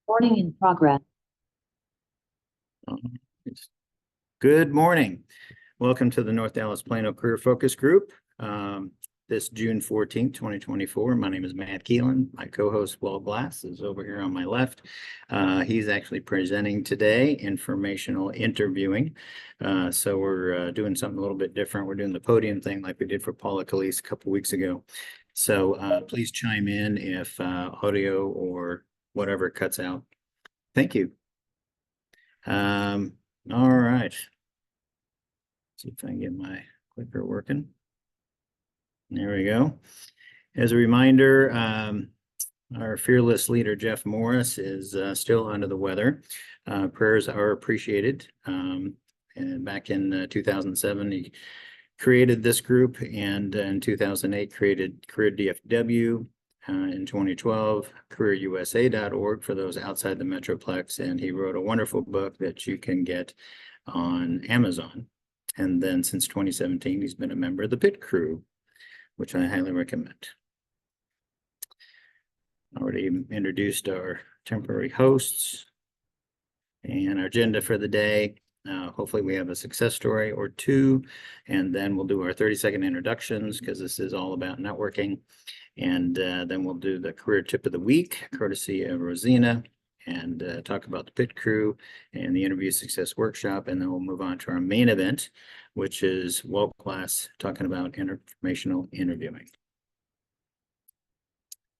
Recording in progress. Good morning. Welcome to the North Dallas Plano Career Focus Group. This June 14th, 2024. My name is Matt Keelan. My co-host Walt Glass is over here on my left. He's actually presenting today, informational interviewing. So we're doing something a little bit different. We're doing the podium thing like we did for Paula Calise a couple weeks ago. So please chime in if audio or whatever cuts out. Thank you. All right. See if I can get my clicker working. There we go. As a reminder, our fearless leader, Jeff Morris, is still under the weather. Prayers are appreciated. And back in 2007, he created this group, and in 2008 created Career DFW. In 2012, careerusa.org for those outside the Metroplex, and he wrote a wonderful book that you can get on Amazon. And then since 2017, he's been a member of the Pit Crew, which I highly recommend. Already introduced our temporary hosts and our agenda for the day. Hopefully we have a success story or two, and then we'll do our 30-second introductions because this is all about networking. And then we'll do the career tip of the week, courtesy of Rosina, and talk about the Pit Crew and the interview success workshop. And then we'll move on to our main event, which is Walt Glass talking about informational interviewing.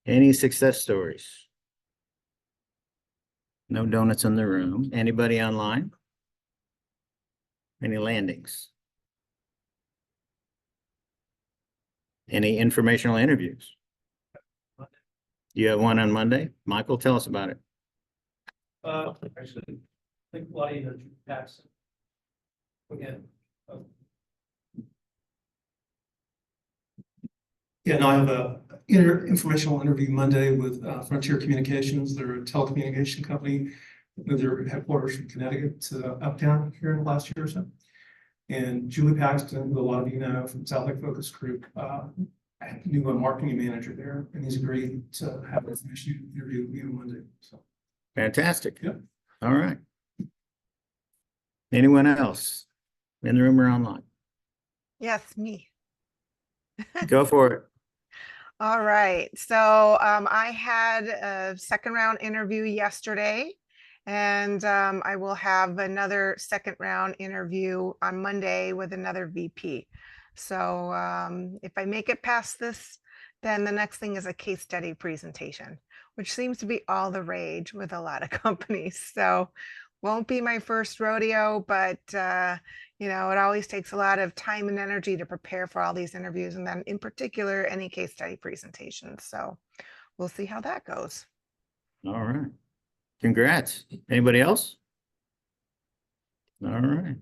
Any success stories? No donuts in the room. Anybody online? Any landings? Any informational interviews? You have one on Monday? Michael, tell us about it. Actually, I think Lottie and Paxton. Again. Yeah, no, I have a informational interview Monday with Frontier Communications. They're a telecommunication company. Their headquarters from Connecticut to Uptown here in the last year or so. And Julie Paxton, who a lot of you know from South Lake Focus Group, new marketing manager there, and he's agreed to have an information interview with me on Monday. So. Fantastic. Yep. All right. Anyone else in the room or online? Yes, me. Go for it. All right. So I had a second round interview yesterday, and I will have another second round interview on Monday with another VP. So if I make it past this, then the next thing is a case study presentation, which seems to be all the rage with a lot of companies. So won't be my first rodeo, but you know, it always takes a lot of time and energy to prepare for all these interviews, and then in particular, any case study presentations. So we'll see how that goes. All right. Congrats. Anybody else? All right.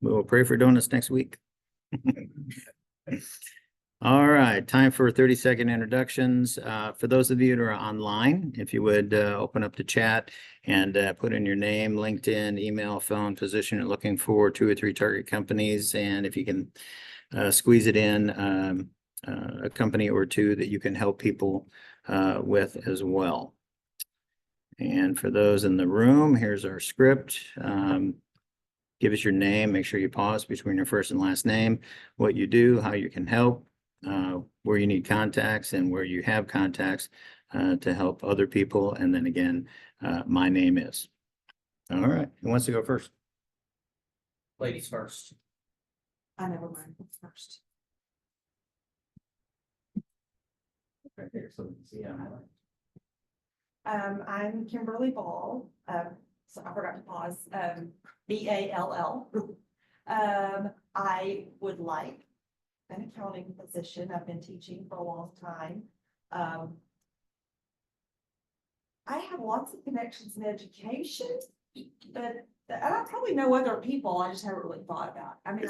We will pray for donuts next week. All right, time for 30-second introductions. For those of you that are online, if you would open up the chat and put in your name, LinkedIn, email, phone, position you're looking for, 2 or 3 target companies, and if you can squeeze it in, a company or 2 that you can help people with as well. And for those in the room, here's our script. Give us your name, make sure you pause between your first and last name, what you do, how you can help, where you need contacts and where you have contacts to help other people. And then again, my name is. All right, who wants to go first? Ladies first. I never mind. First. Right here, so we can see I'm Kimberly Ball. So I forgot to pause. B-A-L-L. I would like an accounting position. I've been teaching for a long time. I have lots of connections in education, but I probably know other people. I just haven't really thought about it. I mean,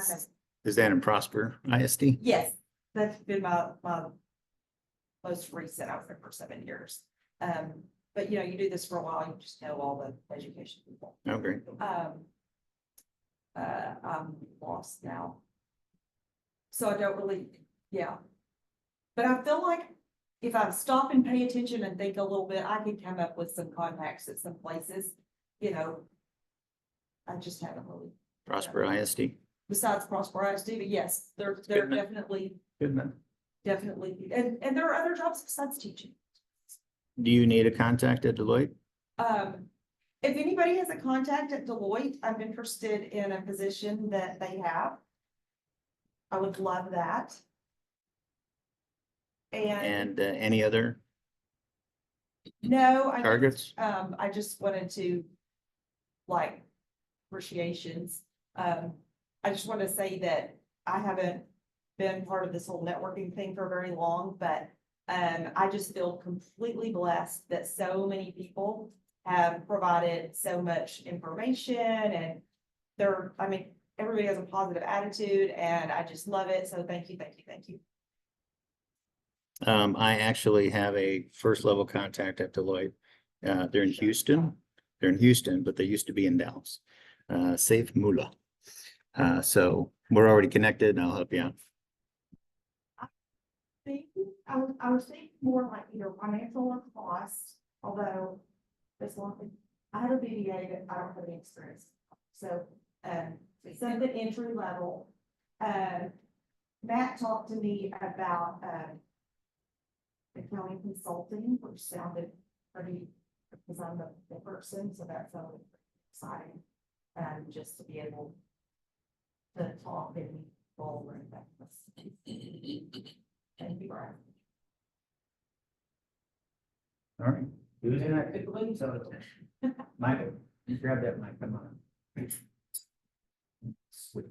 is that in Prosper ISD? yes, that's been my most recent. I was there for 7 years. But you know, you do this for a while, you just know all the education people. Okay. I'm lost now. So I don't really, yeah. But I feel like if I stop and pay attention and think a little bit, I could come up with some contacts at some places, you know. I just haven't really, Prosper ISD. besides Prosper ISD, but yes, they're Good man. definitely, Good, and there are other jobs besides teaching. Do you need a contact at Deloitte? If anybody has a contact at Deloitte, I'm interested in a position that they have. I would love that. And And any other no, targets? I just wanted to like appreciations. I just want to say that I haven't been part of this whole networking thing for very long, but I just feel completely blessed that so many people have provided so much information and everybody has a positive attitude and I just love it. So thank you, thank you, thank you. I actually have a first level contact at Deloitte. They're in Houston. They're in Houston, but they used to be in Dallas. Safe Mula. So we're already connected and I'll help you out. I was thinking more like either financial or cost, although this one, I have a BDA, but I don't have any experience. So, something entry level. Matt talked to me about, accounting consulting, which sounded pretty, because I'm the person, so that sounded exciting. Just to be able to talk and go over and that. Thank you, Brian. All right. Who's next? Michael, you grab that mic, come on. Switch.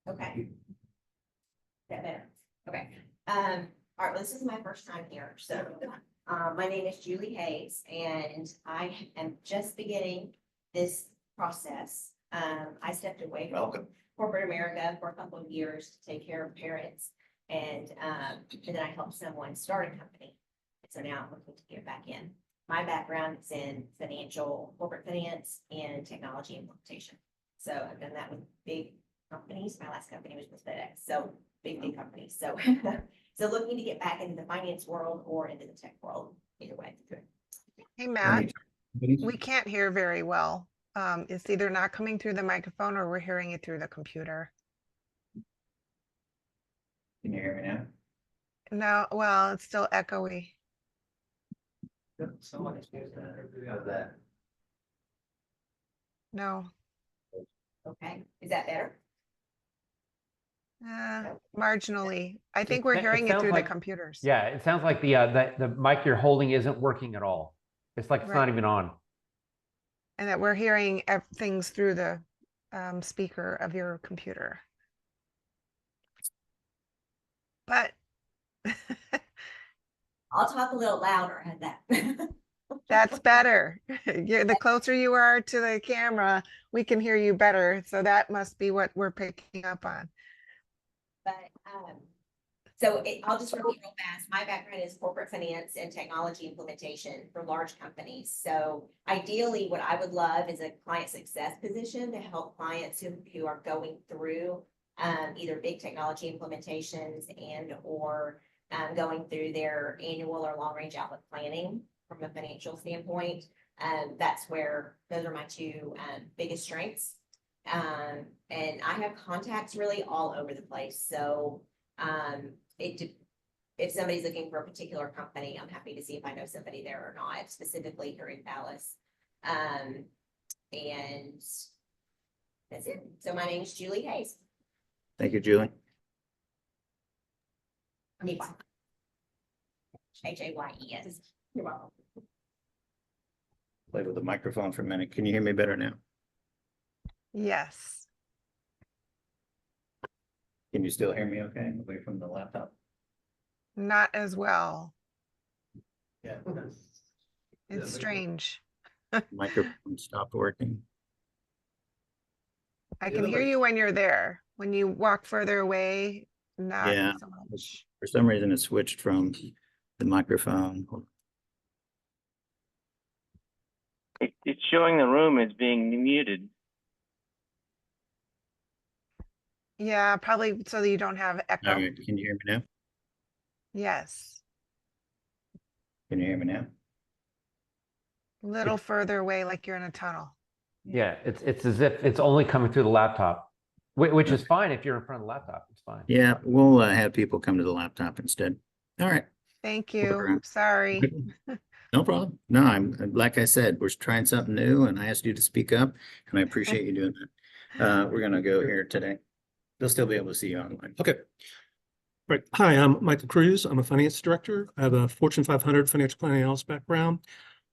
Okay. That better. Okay. All right, well, this is my first time here. So, my name is Julie Hayes and I am just beginning this process. I stepped away from Welcome. corporate America for a couple of years to take care of parents. And then I helped someone start a company. So now I'm looking to get back in. My background is in corporate finance and technology implementation. So I've done that with big companies. My last company was with FedEx. So big companies. So, so looking to get back into the finance world or into the tech world, either way. Hey, Matt, we can't hear very well. It's either not coming through the microphone or we're hearing it through the computer. Can you hear me now? No, well, it's still echoey. Someone excuse that. How's that? No, Okay, is that better? marginally. I think we're It hearing it sounds through the like- computers. Yeah, it sounds like the mic you're holding isn't working at all. It's like it's Right. not even on. And that we're hearing things through the speaker of your computer. But I'll talk a little louder at that. that's better. The closer you are to the camera, we can hear you better. So that must be what we're picking up on. But, so I'll just repeat real fast. My background is corporate finance and technology implementation for large companies. So ideally, what I would love is a client success position to help clients who are going through either big technology implementations and or going through their annual or long range outlook planning from a financial standpoint. That's where those are my two biggest strengths. And I have contacts really all over the place. So if somebody's looking for a particular company, I'm happy to see if I know somebody there or not, specifically here in Dallas. And that's it. So my name is Julie Hayes. Thank you, Julie. Hayes. You're welcome. Play with the microphone for a minute. Can you hear me better now? Yes. Can you still hear me okay away from the laptop? Not as well. Yeah. It's strange. Microphone stopped working. I can hear you when you're there. When you walk further away, not Yeah. so much. For some reason, it switched from the microphone. It's showing the room as being muted. Yeah, probably so that you don't have echo. All right, can you hear me now? Yes. Can you hear me now? A little further away, like you're in a tunnel. Yeah, it's as if it's only coming through the laptop, which is fine if you're in front of the laptop. It's fine. Yeah, we'll have people come to the laptop instead. All right. Thank We're, you. Sorry. No problem. No, like I said, we're trying something new and I asked you to speak up and I appreciate you doing that. We're gonna go here today. They'll still be able to see you online. Okay. Right. Hi, I'm Michael Cruz. I'm a finance director. I have a Fortune 500 financial planning analyst background.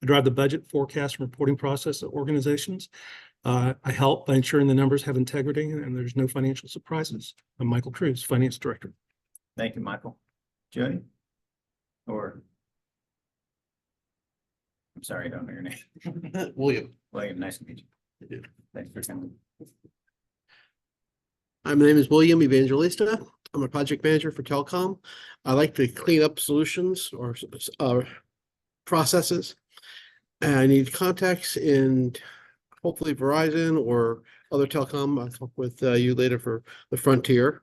I drive the budget, forecast, and reporting process at organizations. I help by ensuring the numbers have integrity and there's no financial surprises. I'm Michael Cruz, finance director. Thank you, Michael. Jody? Or? I'm sorry, I don't know your name. William. William, nice to meet you. Thanks for coming. My name is William Evangelista. I'm a project manager for telecom. I like to clean up solutions or processes. And I need contacts in hopefully Verizon or other telecom. I'll talk with you later for the Frontier.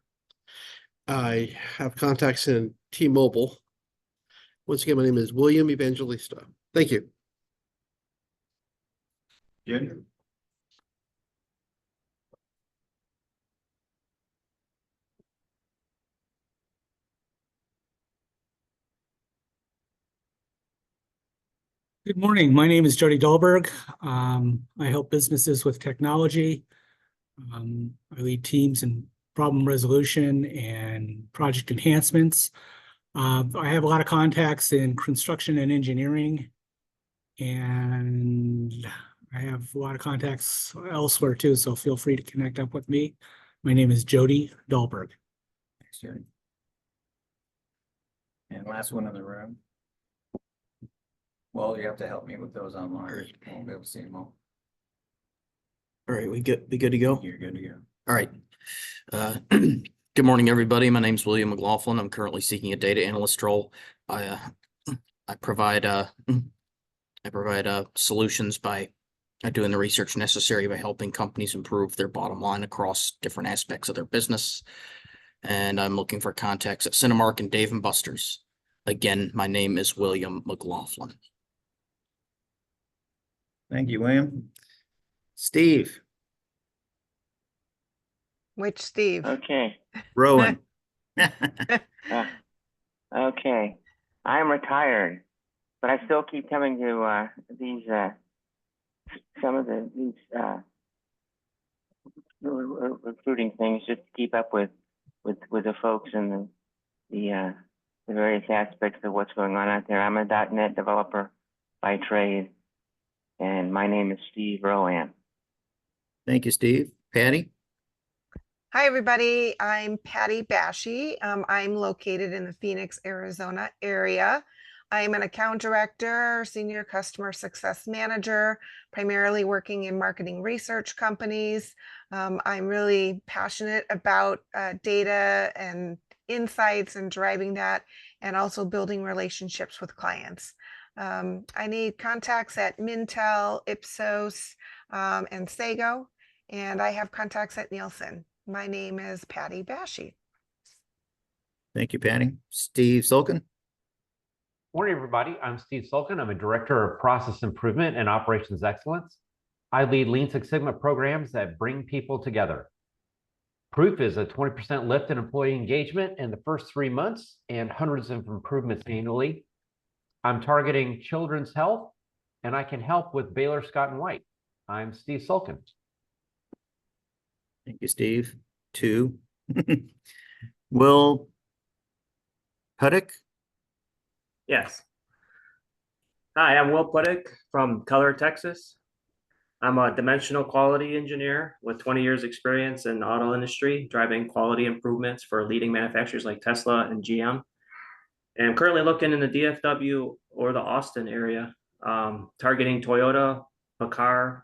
I have contacts in T-Mobile. Once again, my name is William Evangelista. Thank you. Jody? Good morning. My name is Jody Dahlberg. I help businesses with technology. I lead teams in problem resolution and project enhancements. I have a lot of contacts in construction and engineering. And I have a lot of contacts elsewhere too, so feel free to connect up with me. My name is Jody Dahlberg. Thanks, Jody. And last one in the room. Well, you have to help me with those online. I won't be able to see them all. All right, we good to go? You're good to go. All right. Good morning, everybody. My name's William McLaughlin. I'm currently seeking a data analyst role. I provide solutions by doing the research necessary by helping companies improve their bottom line across different aspects of their business. And I'm looking for contacts at Cinemark and Dave & Buster's. Again, my name is William McLaughlin. Thank you, William. Steve? Which Steve? Okay, Rowan? okay. I'm retired, but I still keep coming to these some of these recruiting things just to keep up with the folks and the various aspects of what's going on out there. I'm a .NET developer by trade, and my name is Steve Rowan. Thank you, Steve. Patty? Hi, everybody. I'm Patty Bashy. I'm located in the Phoenix, Arizona area. I'm an account director, senior customer success manager, primarily working in marketing research companies. I'm really passionate about data and insights and driving that, and also building relationships with clients. I need contacts at Mintel, Ipsos, and Sago, and I have contacts at Nielsen. My name is Patty Bashy. Thank you, Patty. Steve Sulkin? Morning, everybody. I'm Steve Sulkin. I'm a director of process improvement and operations excellence. I lead Lean Six Sigma programs that bring people together. Proof is a 20% lift in employee engagement in the first 3 months and hundreds of improvements annually. I'm targeting children's health, and I can help with Baylor Scott and White. I'm Steve Sulkin. Thank you, Steve. 2. Will Puttick? Yes. Hi, I'm Will Puttick from Color, Texas. I'm a dimensional quality engineer with 20 years experience in the auto industry, driving quality improvements for leading manufacturers like Tesla and GM. And I'm currently looking in the DFW or the Austin area, targeting Toyota, Packard,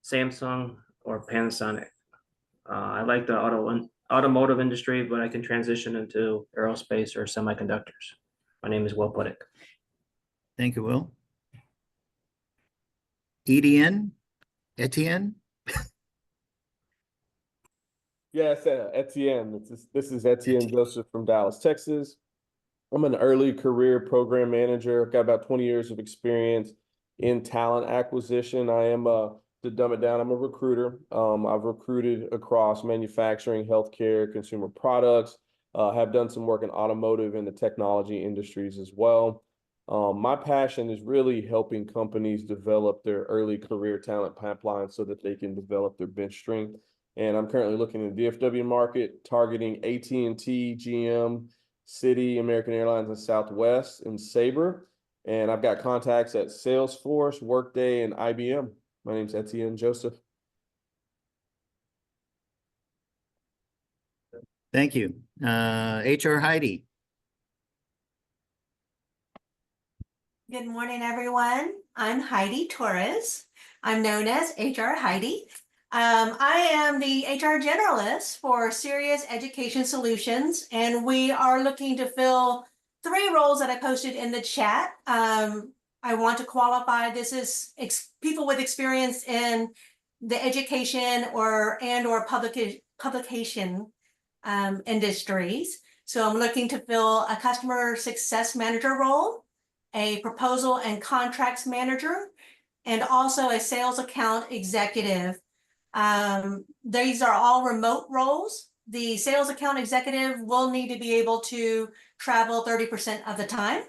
Samsung, or Panasonic. I like the automotive industry, but I can transition into aerospace or semiconductors. My name is Will Puttick. Thank you, Will. Etienne? Yes, Etienne. This is Etienne Joseph from Dallas, Texas. I'm an early career program manager. I've got about 20 years of experience in talent acquisition. I am to dumb it down, I'm a recruiter. I've recruited across manufacturing, healthcare, consumer products, have done some work in automotive and the technology industries as well. My passion is really helping companies develop their early career talent pipeline so that they can develop their bench strength. And I'm currently looking in the DFW market, targeting AT&T, GM, Citi, American Airlines, and Southwest, and Sabre. And I've got contacts at Salesforce, Workday, and IBM. My name's Etienne Joseph. Thank you. HR Heidi. Good morning, everyone. I'm Heidi Torres. I'm known as HR Heidi. I am the HR generalist for Serious Education Solutions, and we are looking to fill 3 roles that I posted in the chat. I want to qualify, this is people with experience in the education or publication industries. So I'm looking to fill a customer success manager role, a proposal and contracts manager, and also a sales account executive. These are all remote roles. The sales account executive will need to be able to travel 30% of the time.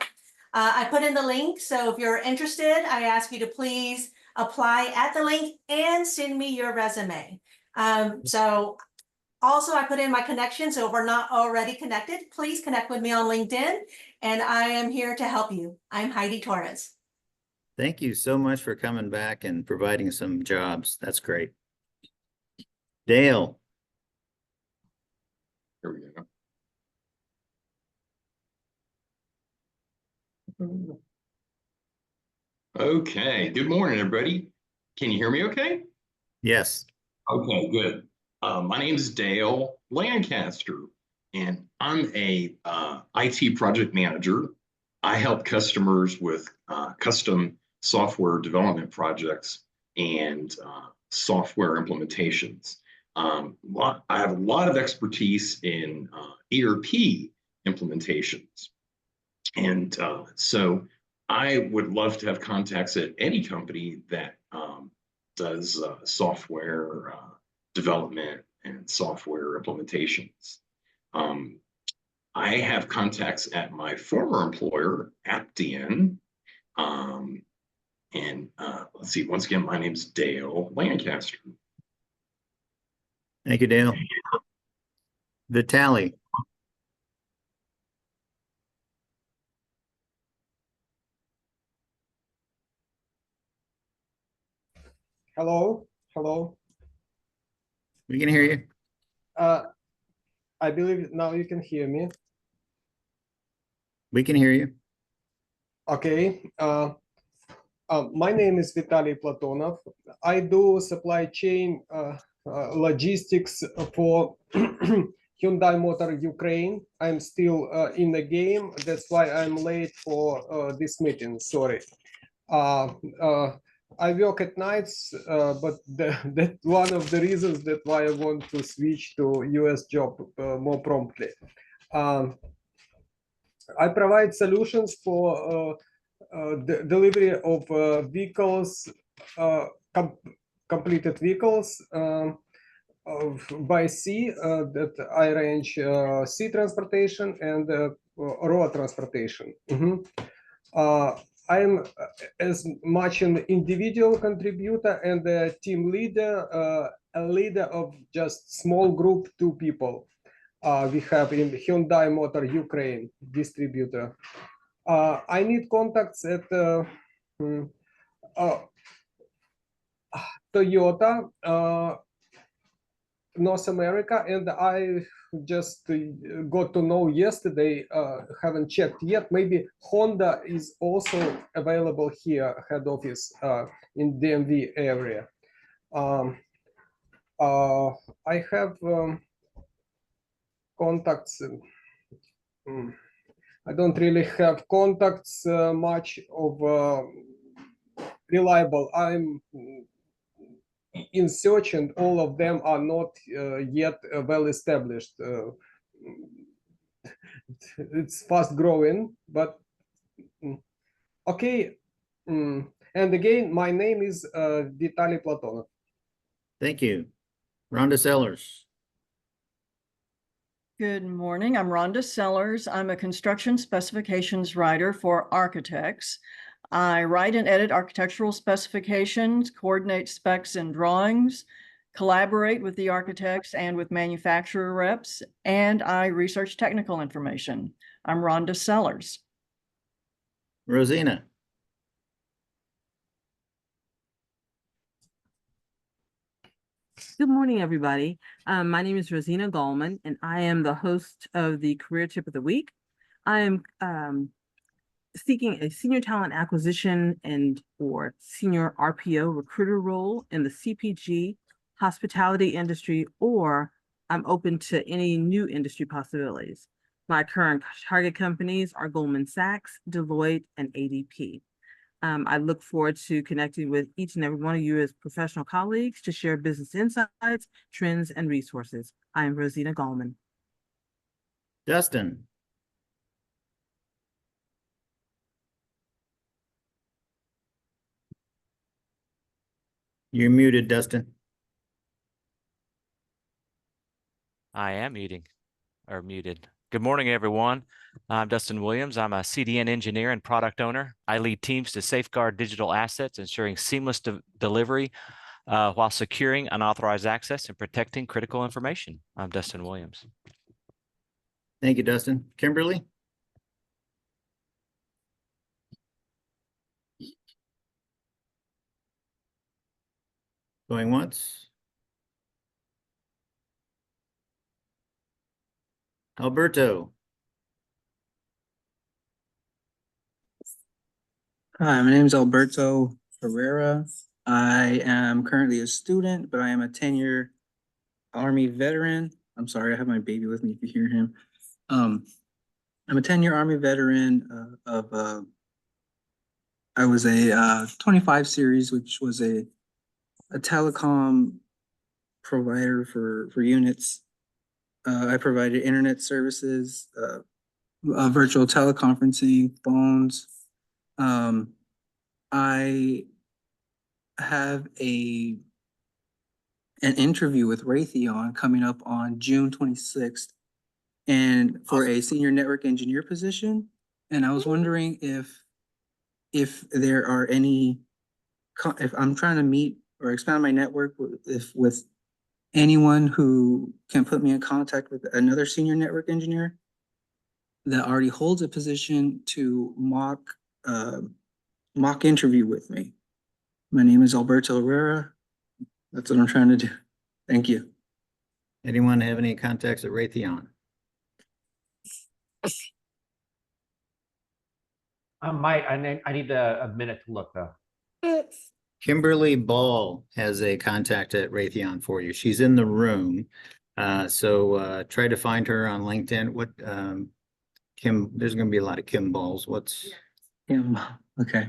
I put in the link, so if you're interested, I ask you to please apply at the link and send me your resume. So also I put in my connection, so if we're not already connected, please connect with me on LinkedIn, and I am here to help you. I'm Heidi Torres. Thank you so much for coming back and providing some jobs. That's great. Dale. Here we go. Okay, good morning, everybody. Can you hear me okay? Yes. Okay, good. My name is Dale Lancaster, and I'm a IT project manager. I help customers with custom software development projects and software implementations. I have a lot of expertise in ERP implementations. And so I would love to have contacts at any company that does software development and software implementations. I have contacts at my former employer, Aptian. And let's see, once again, my name's Dale Lancaster. Thank you, Dale. Vitaly. Hello, hello. We can hear you. I believe now you can hear me. We can hear you. Okay. My name is Vitaly Platonov. I do supply chain logistics for Hyundai Motor Ukraine. I'm still in the game. That's why I'm late for this meeting. Sorry. I work at nights, but that's one of the reasons that why I want to switch to US job more promptly. I provide solutions for the delivery of vehicles, completed vehicles by sea, that I arrange sea transportation and road transportation. I'm as much an individual contributor and a team leader, a leader of just small group, 2 people. We have in Hyundai Motor Ukraine distributor. I need contacts at Toyota, North America, and I just got to know yesterday, haven't checked yet, maybe Honda is also available here, head office in DMV area. I have contacts. I don't really have contacts much of reliable. I'm in search, and all of them are not yet well established. it's fast growing, but okay. And again, my name is Vitaly Platonov. Thank you. Rhonda Sellers. Good morning. I'm Rhonda Sellers. I'm a construction specifications writer for architects. I write and edit architectural specifications, coordinate specs and drawings, collaborate with the architects and with manufacturer reps, and I research technical information. I'm Rhonda Sellers. Rosina. Good morning, everybody. My name is Rosina Gallman, and I am the host of the Career Tip of the Week. I am seeking a senior talent acquisition and or senior RPO recruiter role in the CPG, hospitality industry, or I'm open to any new industry possibilities. My current target companies are Goldman Sachs, Deloitte, and ADP. I look forward to connecting with each and every one of you as professional colleagues to share business insights, trends, and resources. I am Rosina Gallman. Dustin. You're muted, Dustin. I am muted. Good morning, everyone. I'm Dustin Williams. I'm a CDN engineer and product owner. I lead teams to safeguard digital assets, ensuring seamless delivery while securing unauthorized access and protecting critical information. I'm Dustin Williams. Thank you, Dustin. Kimberly? Going once? Alberto? Hi, my name is Alberto Ferreira. I am currently a student, but I am a 10-year Army veteran. I'm sorry, I have my baby with me if you hear him. I'm a 10-year Army veteran I was a 25 series, which was a telecom provider for units. I provided internet services, virtual teleconferencing, phones. I have an interview with Raytheon coming up on June 26th and for a senior network engineer position. And I was wondering if there are any, if I'm trying to meet or expand my network with anyone who can put me in contact with another senior network engineer that already holds a position to mock interview with me. My name is Alberto Herrera. That's what I'm trying to do. Thank you. Anyone have any contacts at Raytheon? I need a minute to look though. Kimberly Ball has a contact at Raytheon for you. She's in the room. So try to find her on LinkedIn. What Kim, there's gonna be a lot of Kim Balls. What's Kim? Okay.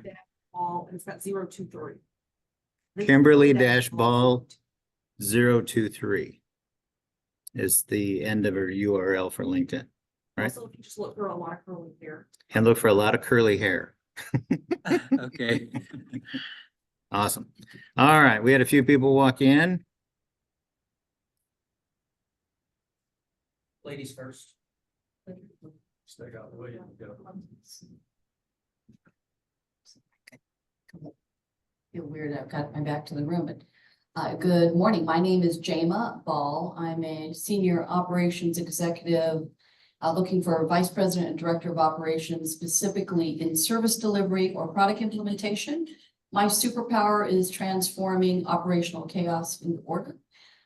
It's got 023. Kimberly-Ball 023 is the end of her URL for LinkedIn, right? Also, if you just look for a lot of curly hair. And look for a lot of curly hair. Okay. Awesome. All right, we had a few people walk in. Ladies first. Stay out of the way. Feel weird, I've got my back to the room, but good morning. My name is Jama Ball. I'm a senior operations executive looking for a vice president and director of operations, specifically in service delivery or product implementation. My superpower is transforming operational chaos into order.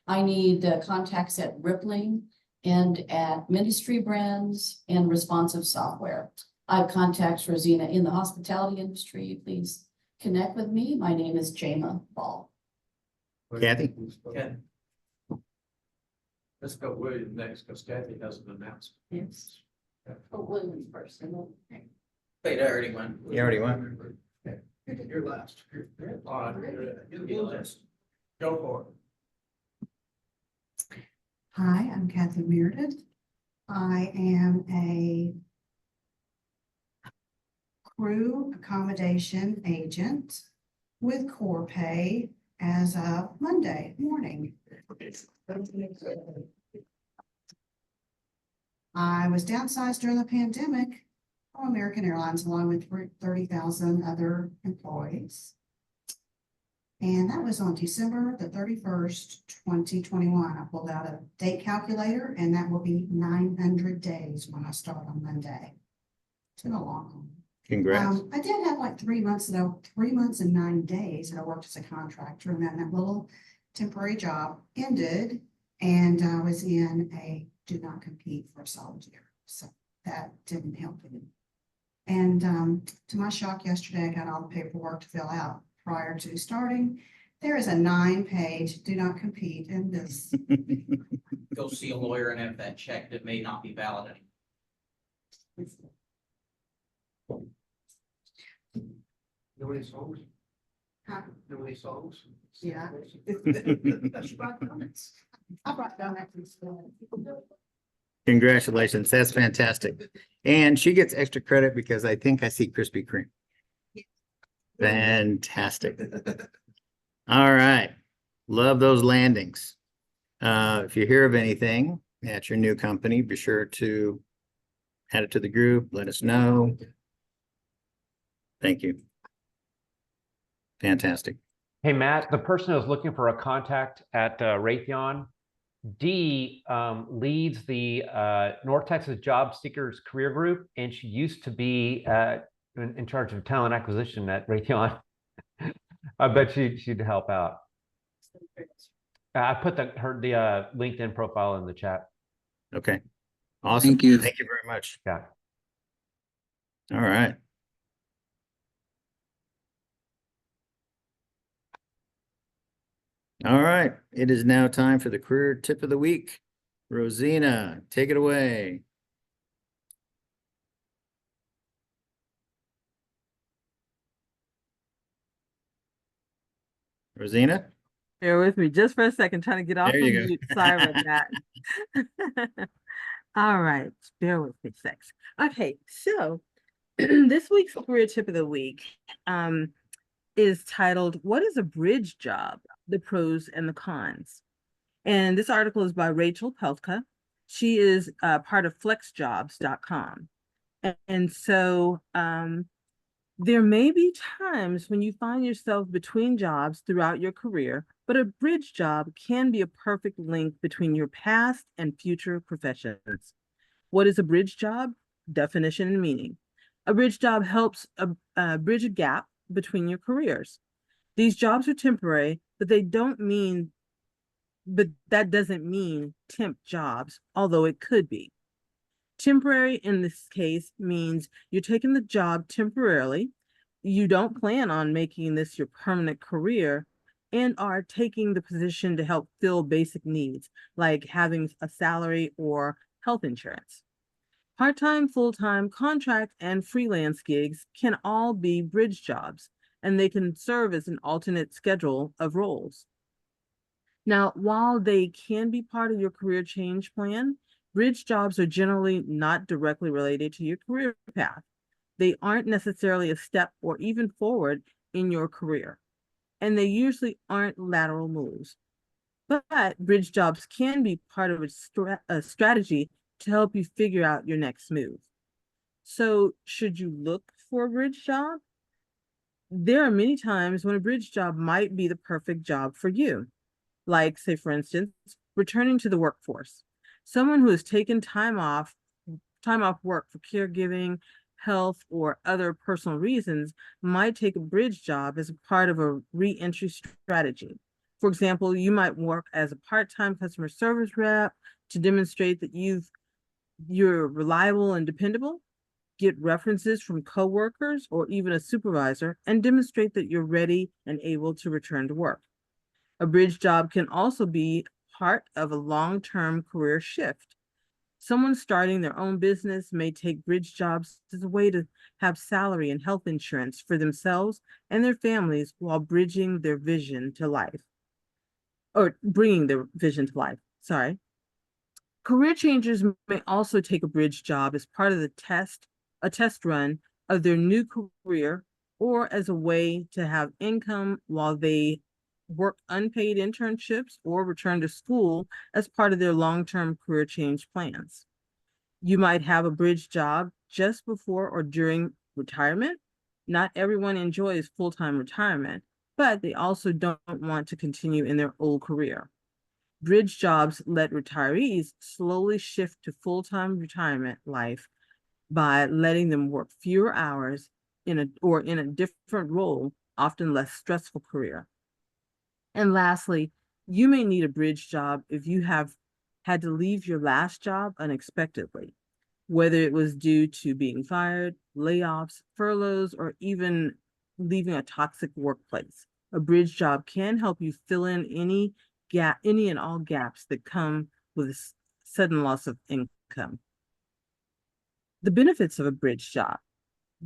I need contacts at Rippling and at Ministry Brands and responsive software. I have contacts, Rosina, in the hospitality industry. Please connect with me. My name is Jama Ball. Kathy? Okay. Let's go William next because Kathy has an announcement. Yes. Oh, William first. Wait, I already went. You already went? Okay. You're last. All right. You're last. Go for it. Hi, I'm Kathy Meredith. I am a crew accommodation agent with core pay as of Monday morning. I was downsized during the pandemic from American Airlines along with 30,000 other employees. And that was on December the 31st, 2021. I pulled out a date calculator and that will be 900 days when I start on Monday. It's been a long one. Congrats. I did have like 3 months ago, 3 months and 9 days that I worked as a contractor, and then that little temporary job ended and I was in a do not compete for a solid year. So that didn't help any. And to my shock yesterday, I got all the paperwork to fill out prior to starting. There is a 9-page do not compete in this. Go see a lawyer and have that checked. It may not be valid anymore. Know any songs? Huh? Know any songs? Yeah. She brought donuts. I brought donuts. Congratulations. That's fantastic. And she gets extra credit because I think I see Krispy Kreme. Fantastic. All right. Love those landings. If you hear of anything at your new company, be sure to add it to the group. Let us know. Thank you. Fantastic. Hey, Matt, the person who's looking for a contact at Raytheon, Dee leads the North Texas Job Seekers Career Group, and she used to be in charge of talent acquisition at Raytheon. I bet she'd help out. I put the LinkedIn profile in the chat. Okay. Awesome. Thank you. Thank you very much. Yeah. All right. All right. It is now time for the career tip of the week. Rosina, take it away. Rosina? Bear with me just for a second, trying to get off There of you go. mute. Sorry about that. All right, bear with me, sex. Okay, so this week's career tip of the week is titled, "What is a bridge job? The pros and the cons." And this article is by Rachel Peltka. She is part of flexjobs.com. And so there may be times when you find yourself between jobs throughout your career, but a bridge job can be a perfect link between your past and future professions. What is a bridge job? Definition and meaning. A bridge job helps bridge a gap between your careers. These jobs are temporary, but that doesn't mean temp jobs, although it could be. Temporary in this case means you're taking the job temporarily, you don't plan on making this your permanent career, and are taking the position to help fill basic needs, like having a salary or health insurance. Part-time, full-time, contract, and freelance gigs can all be bridge jobs, and they can serve as an alternate schedule of roles. Now, while they can be part of your career change plan, bridge jobs are generally not directly related to your career path. They aren't necessarily a step or even forward in your career, and they usually aren't lateral moves. But bridge jobs can be part of a strategy to help you figure out your next move. So, should you look for a bridge job? There are many times when a bridge job might be the perfect job for you. Like, say, for instance, returning to the workforce. Someone who has taken time off work for caregiving, health, or other personal reasons might take a bridge job as a part of a re-entry strategy. For example, you might work as a part-time customer service rep to demonstrate that you're reliable and dependable, get references from coworkers or even a supervisor, and demonstrate that you're ready and able to return to work. A bridge job can also be part of a long-term career shift. Someone starting their own business may take bridge jobs as a way to have salary and health insurance for themselves and their families while bridging their vision to life. Or bringing their vision to life, sorry. Career changers may also take a bridge job as part of a test run of their new career, or as a way to have income while they work unpaid internships or return to school as part of their long-term career change plans. You might have a bridge job just before or during retirement. Not everyone enjoys full-time retirement, but they also don't want to continue in their old career. Bridge jobs let retirees slowly shift to full-time retirement life by letting them work fewer hours in a different role, often less stressful career. And lastly, you may need a bridge job if you have had to leave your last job unexpectedly, whether it was due to being fired, layoffs, furloughs, or even leaving a toxic workplace. A bridge job can help you fill in any and all gaps that come with a sudden loss of income. The benefits of a bridge job.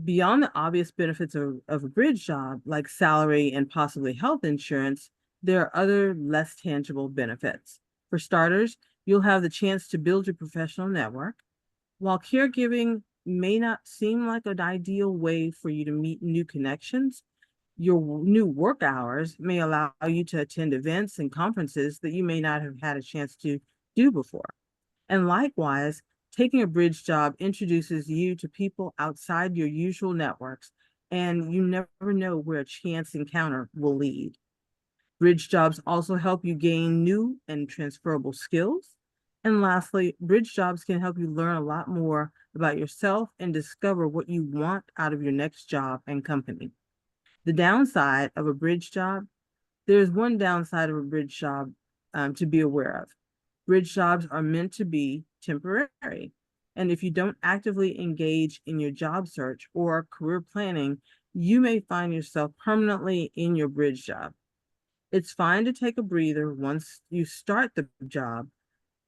Beyond the obvious benefits of a bridge job, like salary and possibly health insurance, there are other less tangible benefits. For starters, you'll have the chance to build your professional network. While caregiving may not seem like an ideal way for you to meet new connections, your new work hours may allow you to attend events and conferences that you may not have had a chance to do before. And likewise, taking a bridge job introduces you to people outside your usual networks, and you never know where a chance encounter will lead. Bridge jobs also help you gain new and transferable skills. And lastly, bridge jobs can help you learn a lot more about yourself and discover what you want out of your next job and company. The downside of a bridge job, there's one downside of a bridge job to be aware of. Bridge jobs are meant to be temporary. And if you don't actively engage in your job search or career planning, you may find yourself permanently in your bridge job. It's fine to take a breather once you start the job,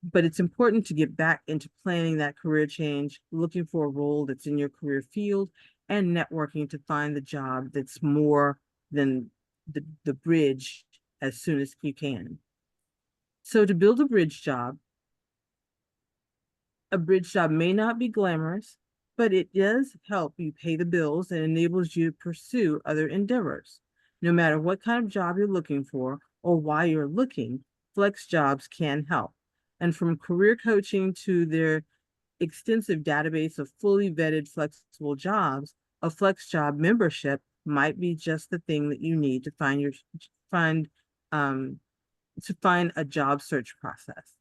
but it's important to get back into planning that career change, looking for a role that's in your career field, and networking to find the job that's more than the bridge as soon as you can. So to build a bridge job may not be glamorous, but it does help you pay the bills and enables you to pursue other endeavors. No matter what kind of job you're looking for or why you're looking, flex jobs can help. And from career coaching to their extensive database of fully vetted flexible jobs, a flex job membership might be just the thing that you need to find a job search process.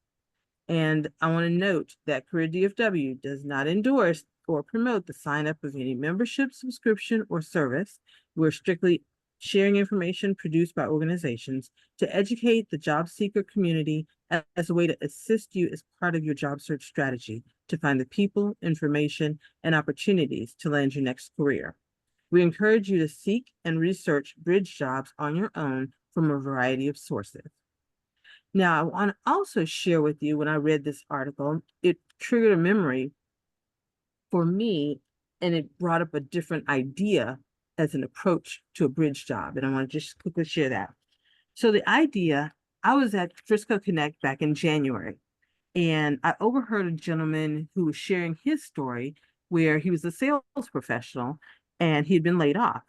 And I want to note that Career DFW does not endorse or promote the sign up of any membership, subscription, or service. We're strictly sharing information produced by organizations to educate the job seeker community as a way to assist you as part of your job search strategy to find the people, information, and opportunities to land your next career. We encourage you to seek and research bridge jobs on your own from a variety of sources. Now, I want to also share with you, when I read this article, it triggered a memory for me, and it brought up a different idea as an approach to a bridge job. And I want to just quickly share that. So the idea, I was at Frisco Connect back in January, and I overheard a gentleman who was sharing his story where he was a sales professional and he'd been laid off.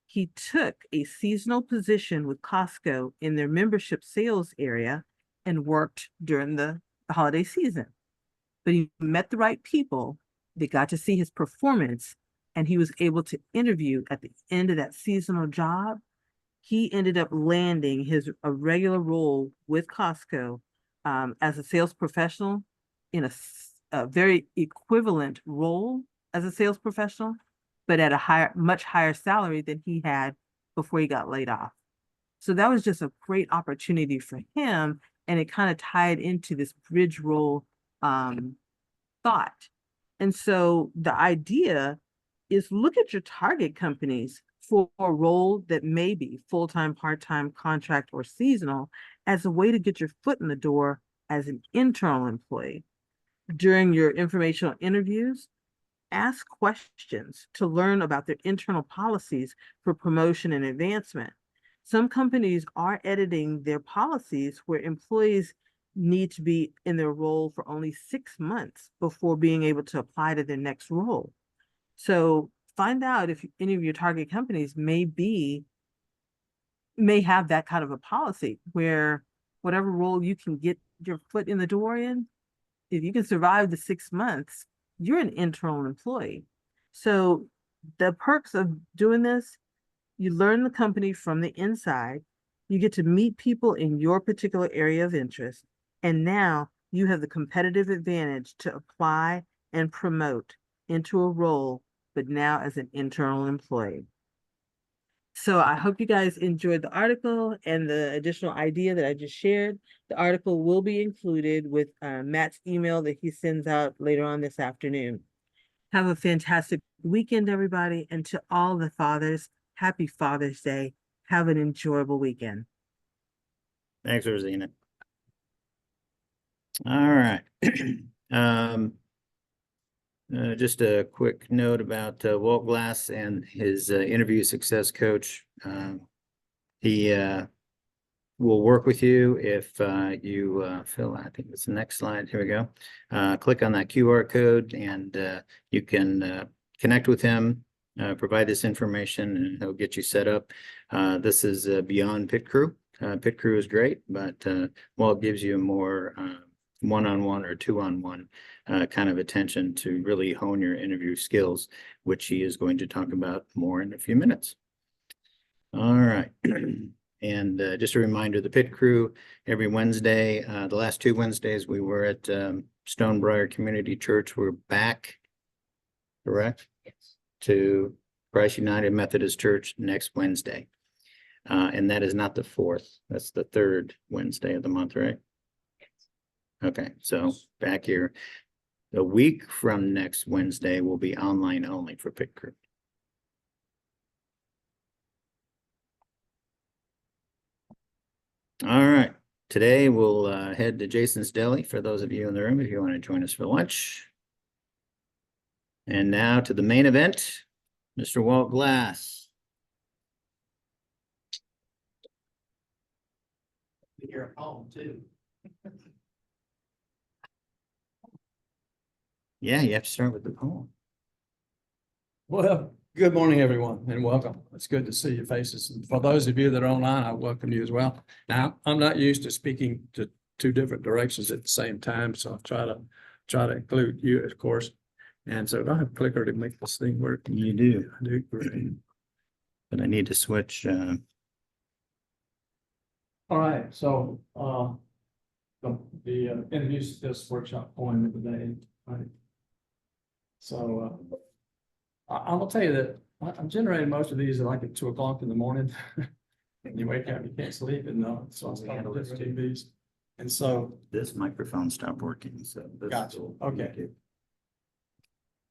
He took a seasonal position with Costco in their membership sales area and worked during the holiday season. But he met the right people. They got to see his performance, and he was able to interview at the end of that seasonal job. He ended up landing a regular role with Costco as a sales professional in a very equivalent role as a sales professional, but at a much higher salary than he had before he got laid off. So that was just a great opportunity for him, and it kind of tied into this bridge role thought. And so the idea is, look at your target companies for a role that may be full-time, part-time, contract, or seasonal as a way to get your foot in the door as an internal employee. During your informational interviews, ask questions to learn about their internal policies for promotion and advancement. Some companies are editing their policies where employees need to be in their role for only 6 months before being able to apply to their next role. So find out if any of your target companies may have that kind of a policy where whatever role you can get your foot in the door in, if you can survive the 6 months, you're an internal employee. So the perks of doing this, you learn the company from the inside, you get to meet people in your particular area of interest, and now you have the competitive advantage to apply and promote into a role, but now as an internal employee. So I hope you guys enjoyed the article and the additional idea that I just shared. The article will be included with Matt's email that he sends out later on this afternoon. Have a fantastic weekend, everybody. And to all the fathers, happy Father's Day. Have an enjoyable weekend. Thanks, Rosina. All right. Just a quick note about Walt Glass and his interview success coach. He will work with you if you fill, I think it's the next slide. Here we go. Click on that QR code and you can connect with him, provide this information, and he'll get you set up. This is beyond Pit Crew. Pit Crew is great, but Walt gives you more one-on-one or two-on-one kind of attention to really hone your interview skills, which he is going to talk about more in a few minutes. All right. And just a reminder, the Pit Crew, every Wednesday, the last 2 Wednesdays, we were at Stonebriar Community Church. We're back, correct? Yes. To Christ United Methodist Church next Wednesday. And that is not the 4th. That's the 3rd Wednesday of the month, right? Okay, so back here, a week from next Wednesday will be online only for Pit Crew. All right, today we'll head to Jason's Deli for those of you in the room if you want to join us for lunch. And now to the main event, Mr. Walt Glass. You're at home too. Yeah, you have to start with the poem. Well, good morning, everyone, and welcome. It's good to see your faces. And for those of you that are online, I welcome you as well. Now, I'm not used to speaking to 2 different directions at the same time, so I'll try to include you, of course. And so I have a clicker to make this thing work. You do. I do. Great. But I need to switch. All right, so the interview this workshop poem of the day, right? So I'm gonna tell you that I'm generating most of these at like at 2 o'clock in the morning. You wake up, you can't sleep, and so I'm starting to TVs. And so this microphone stopped working. So this gotcha. Okay.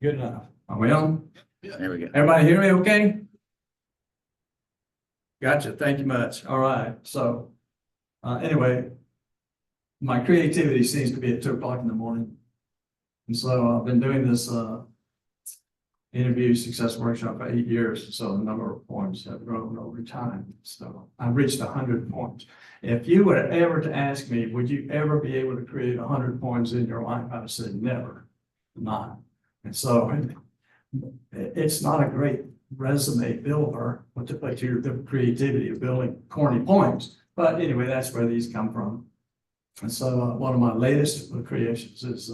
Good enough. Are we on? There we go. Everybody hear me okay? Gotcha. Thank you much. All right. So anyway, my creativity seems to be at 2 o'clock in the morning. And so I've been doing this interview success workshop for 8 years. So the number of poems have grown over time. So I've reached 100 poems. If you were ever to ask me, would you ever be able to create 100 poems in your life? I'd have said never, not. And so it's not a great resume builder, but your creativity of building corny poems. But anyway, that's where these come from. And so one of my latest creations is,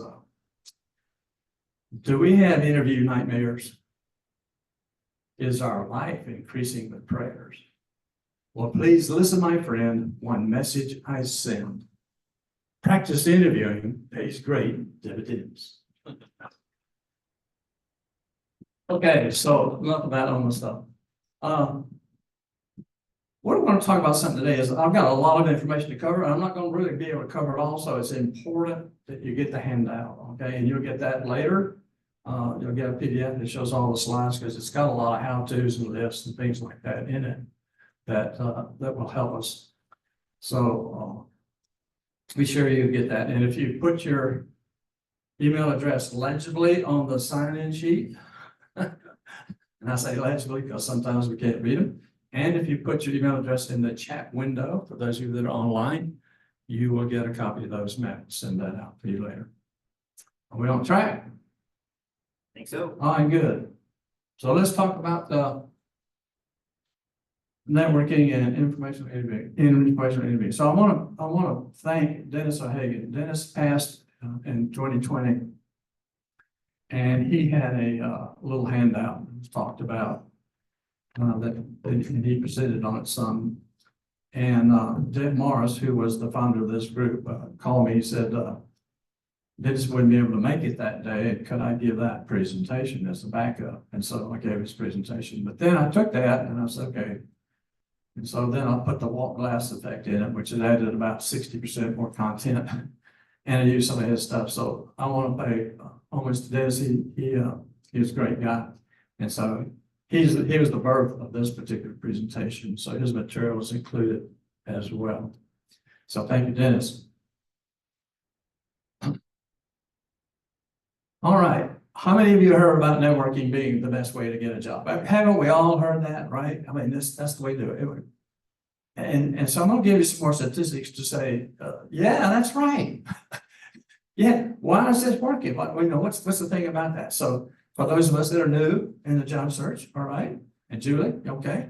do we have interview nightmares? Is our life increasing with prayers? Well, please listen, my friend, one message I send. Practice interviewing pays great dividends. Okay, so enough of that on the stuff. What I want to talk about something today is I've got a lot of information to cover, and I'm not going to really be able to cover it all, so it's important that you get the handout, okay? And you'll get that later. You'll get a PDF that shows all the slides because it's got a lot of how-tos and lists and things like that in it that will help us. So be sure you get that. And if you put your email address legibly on the sign-in sheet, and I say legibly because sometimes we can't read them. And if you put your email address in the chat window, for those of you that are online, you will get a copy of those maps, send that out to you later. Are we on track? Think so. All right, good. So let's talk about the networking and information interviewing. So I want to thank Dennis O'Hagan. Dennis passed in 2020, and he had a little handout that was talked about that he presented on it some. And Deb Morris, who was the founder of this group, called me. He said, Dennis wouldn't be able to make it that day. Could I give that presentation as a backup? And so I gave his presentation. But then I took that and I said, okay. And so then I put the Walt glass effect in it, which had added about 60% more content. And I used some of his stuff. So I want to pay homage to Dennis. He was a great guy. And so he was the birth of this particular presentation. So his material is included as well. So thank you, Dennis. All right. How many of you heard about networking being the best way to get a job? Haven't we all heard that, right? I mean, that's the way to do it. And so I'm going to give you some more statistics to say, yeah, that's right. Yeah, why is this working? What's the thing about that? So for those of us that are new in the job search, all right, and Julie, okay,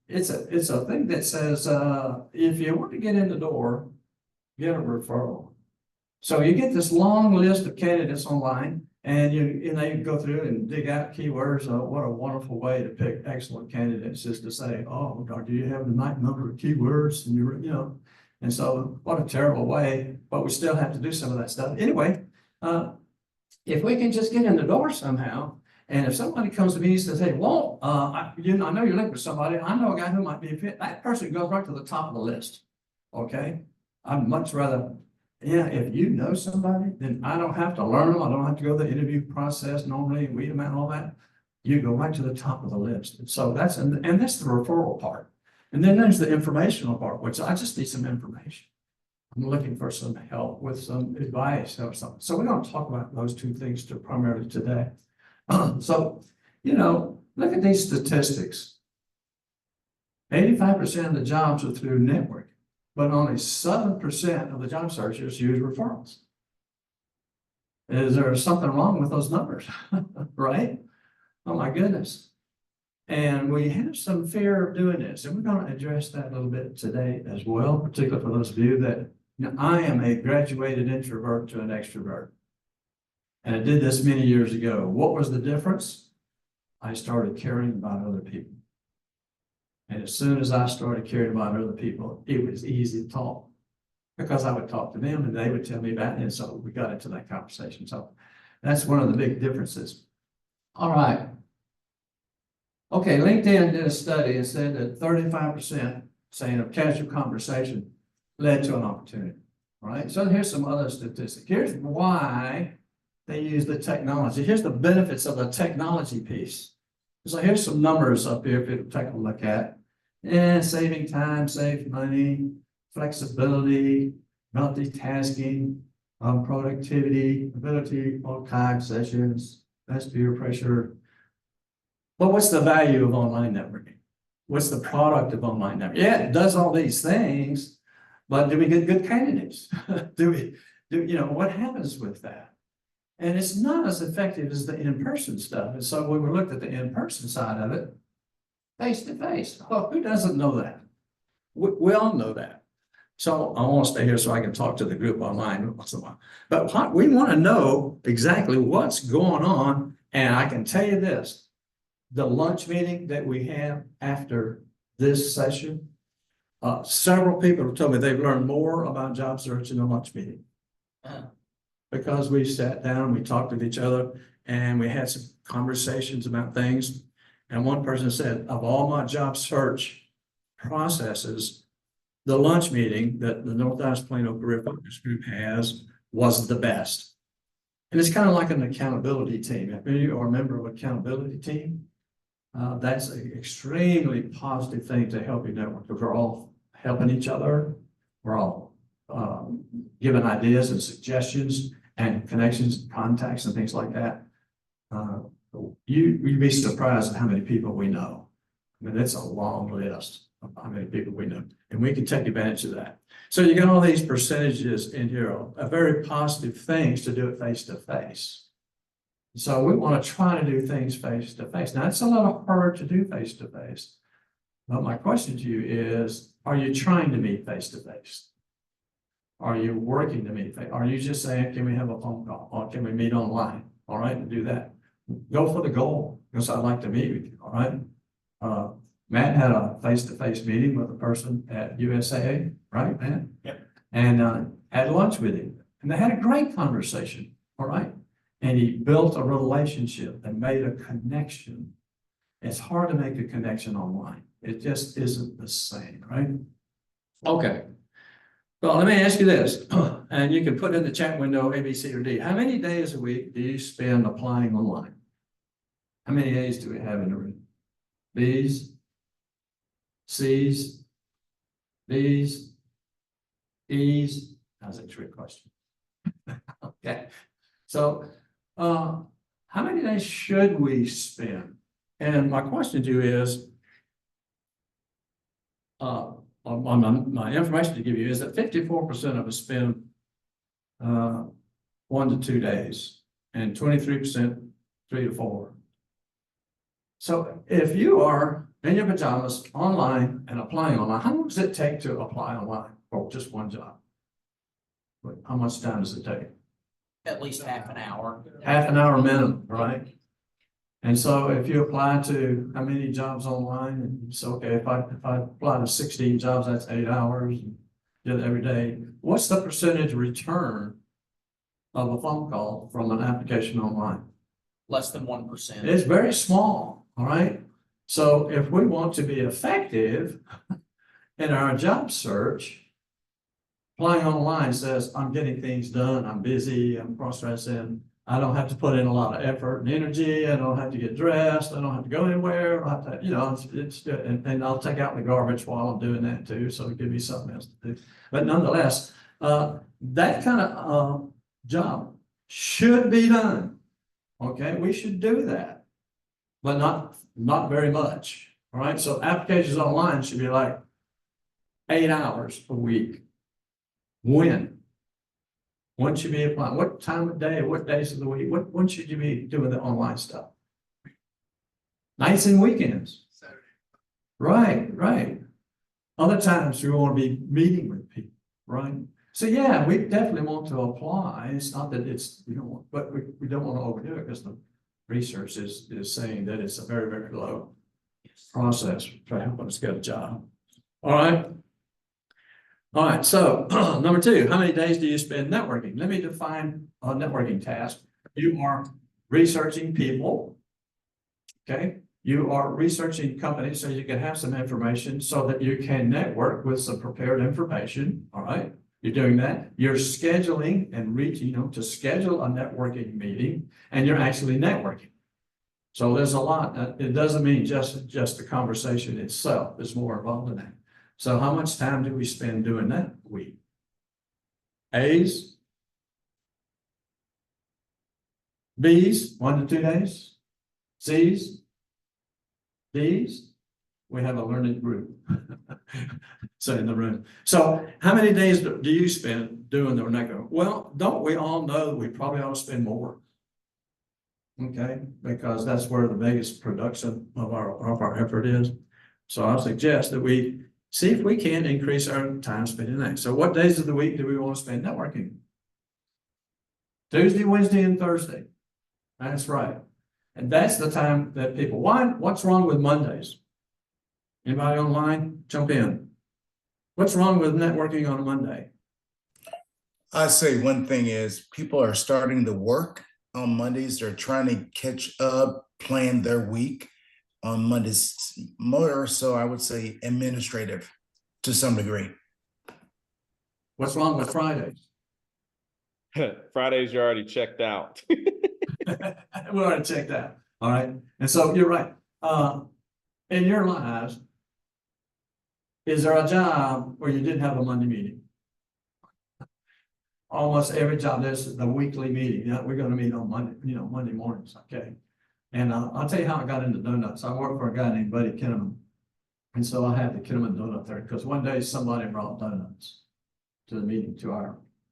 it's a thing that says if you want to get in the door, get a referral. So you get this long list of candidates online, and they go through and dig out keywords. What a wonderful way to pick excellent candidates is to say, oh, do you have the right number of keywords? And and so what a terrible way, but we still have to do some of that stuff. Anyway, if we can just get in the door somehow, and if somebody comes to me and says, hey, Walt, I know you're looking for somebody. I know a guy who might be a fit. That person goes right to the top of the list. Okay. I'd much rather, if you know somebody, then I don't have to learn them. I don't have to go through the interview process normally, weed them out and all that. You go right to the top of the list. And so that's the referral part. And then there's the informational part, which I just need some information. I'm looking for some help with some advice or something. So we're going to talk about those two things primarily today. So, look at these statistics. 85% of the jobs are through network, but only 7% of the job searchers use referrals. Is there something wrong with those numbers? Right? Oh my goodness. And we have some fear of doing this, and we're going to address that a little bit today as well, particularly for those of you that, I am a graduated introvert to an extrovert. And I did this many years ago. What was the difference? I started caring about other people. And as soon as I started caring about other people, it was easy to talk because I would talk to them and they would tell me about it. And so we got into that conversation. So that's one of the big differences. All right. Okay, LinkedIn did a study and said that 35% saying of casual conversation led to an opportunity. All right. So here's some other statistics. Here's why they use the technology. Here's the benefits of the technology piece. So here's some numbers up here if you take a look at. And saving time, save money, flexibility, multitasking, productivity, ability, archive sessions, less peer pressure. But what's the value of online networking? What's the product of online networking? Yeah, it does all these things, but do we get good candidates? What happens with that? And it's not as effective as the in-person stuff. And so when we looked at the in-person side of it, face to face, oh, who doesn't know that? We all know that. So I want to stay here so I can talk to the group online once in a while. But we want to know exactly what's going on. And I can tell you this, the lunch meeting that we have after this session, several people have told me they've learned more about job search in the lunch meeting. Because we sat down, we talked with each other, and we had some conversations about things. And one person said, of all my job search processes, the lunch meeting that the North Dallas Plano Career Focus Group has was the best. And it's kind of like an accountability team. If you are a member of an accountability team, that's an extremely positive thing to help your network, because we're all helping each other. We're all giving ideas and suggestions and connections, contacts, and things like that. You'd be surprised at how many people we know. I mean, it's a long list of how many people we know, and we can take advantage of that. So you got all these percentages in here, very positive things to do it face to face. So we want to try to do things face to face. Now, it's a little hard to do face to face. But my question to you is, are you trying to meet face to face? Are you working to meet face? Are you just saying, can we have a phone call or can we meet online? All right, and do that. Go for the goal because I'd like to meet with you. All right. Matt had a face-to-face meeting with a person at USAA, right, Matt? Yep. And had lunch with him, and they had a great conversation. All right. And he built a relationship and made a connection. It's hard to make a connection online. It just isn't the same, right? Okay. Well, let me ask you this, and you can put in the chat window A, B, C, or D. How many days a week do you spend applying online? How many A's do we have in the room? B's, C's, D's, E's. That's a trick question. Okay. So, how many days should we spend? And my question to you is, my information to give you is that 54% of us spend 1 to 2 days, and 23% 3 to 4. So if you are in your pajamas online and applying online, how long does it take to apply online for just one job? How much time does it take? At least half an hour. Half an hour minimum, right? And so if you apply to how many jobs online, and it's okay, if I apply to 16 jobs, that's 8 hours, and do it every day. What's the percentage return of a phone call from an application online? Less than 1%. It's very small, all right? So if we want to be effective in our job search, applying online says, I'm getting things done, I'm busy, I'm cross-dressing, I don't have to put in a lot of effort and energy, I don't have to get dressed, I don't have to go anywhere, I don't have to, you know, and I'll take out the garbage while I'm doing that too, so it gives me something else to do. But nonetheless, that kind of job should be done. Okay, we should do that, but not very much. All right, so applications online should be like 8 hours a week. When should you be applying? What time of day? What days of the week? When should you be doing the online stuff? Nights and weekends. Saturday. Right. Other times you want to be meeting with people, right? So yeah, we definitely want to apply. It's not that it's, we don't want, but we don't want to overdo it because the research is saying that it's a very, very low process for helping us get a job. All right, so number 2, how many days do you spend networking? Let me define a networking task. You are researching people, okay? You are researching companies so you can have some information so that you can network with some prepared information, all right? You're doing that. You're scheduling and reaching, to schedule a networking meeting, and you're actually networking. So there's a lot. It doesn't mean just the conversation itself. There's more involved in that. So how much time do we spend doing that a week? A's, B's, 1 to 2 days, C's, D's. We have a learning group. So in the room. So how many days do you spend doing the networking? Well, don't we all know we probably ought to spend more? Okay, because that's where the biggest production of our effort is. So I suggest that we see if we can increase our time spending that. So what days of the week do we want to spend networking? Tuesday, Wednesday, and Thursday. That's right. And that's the time that people, what's wrong with Mondays? Anybody online? Jump in. What's wrong with networking on a Monday? I'd say one thing is people are starting to work on Mondays. They're trying to catch up, plan their week on Mondays. More so, I would say administrative to some degree. What's wrong with Fridays? Fridays, you're already checked out. We're already checked out. All right. And so you're right. In your lives, is there a job where you didn't have a Monday meeting? Almost every job, there's the weekly meeting. Yeah, we're going to meet on Monday, Monday mornings. Okay. And I'll tell you how I got into donuts. I worked for a guy named Buddy Kinnaman. And so I had the Kinnaman donut there because one day somebody brought donuts to the meeting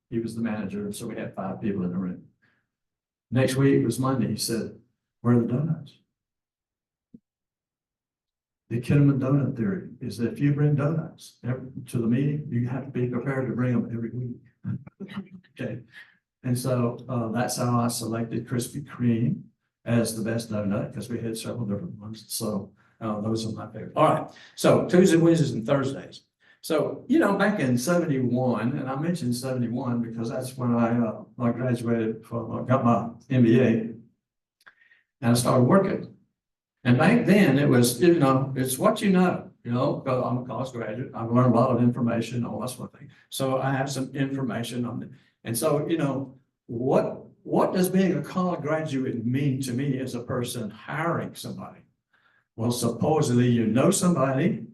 he was the manager. And so we had 5 people in the room. Next week was Monday. He said, "Where are the donuts?" The Kinnaman donut theory is that if you bring donuts to the meeting, you have to be prepared to bring them every week. Okay. And so that's how I selected Krispy Kreme as the best donut because we had several different ones. So those are my favorite. All right. So Tuesdays, Wednesdays, and Thursdays. So, back in 71, and I mentioned 71 because that's when I graduated got my MBA and I started working. And back then it was, it's what because I'm a college graduate. I've learned a lot of information, all that sort of thing. So I have some information on it. And so, what does being a college graduate mean to me as a person hiring somebody? Well, supposedly you know somebody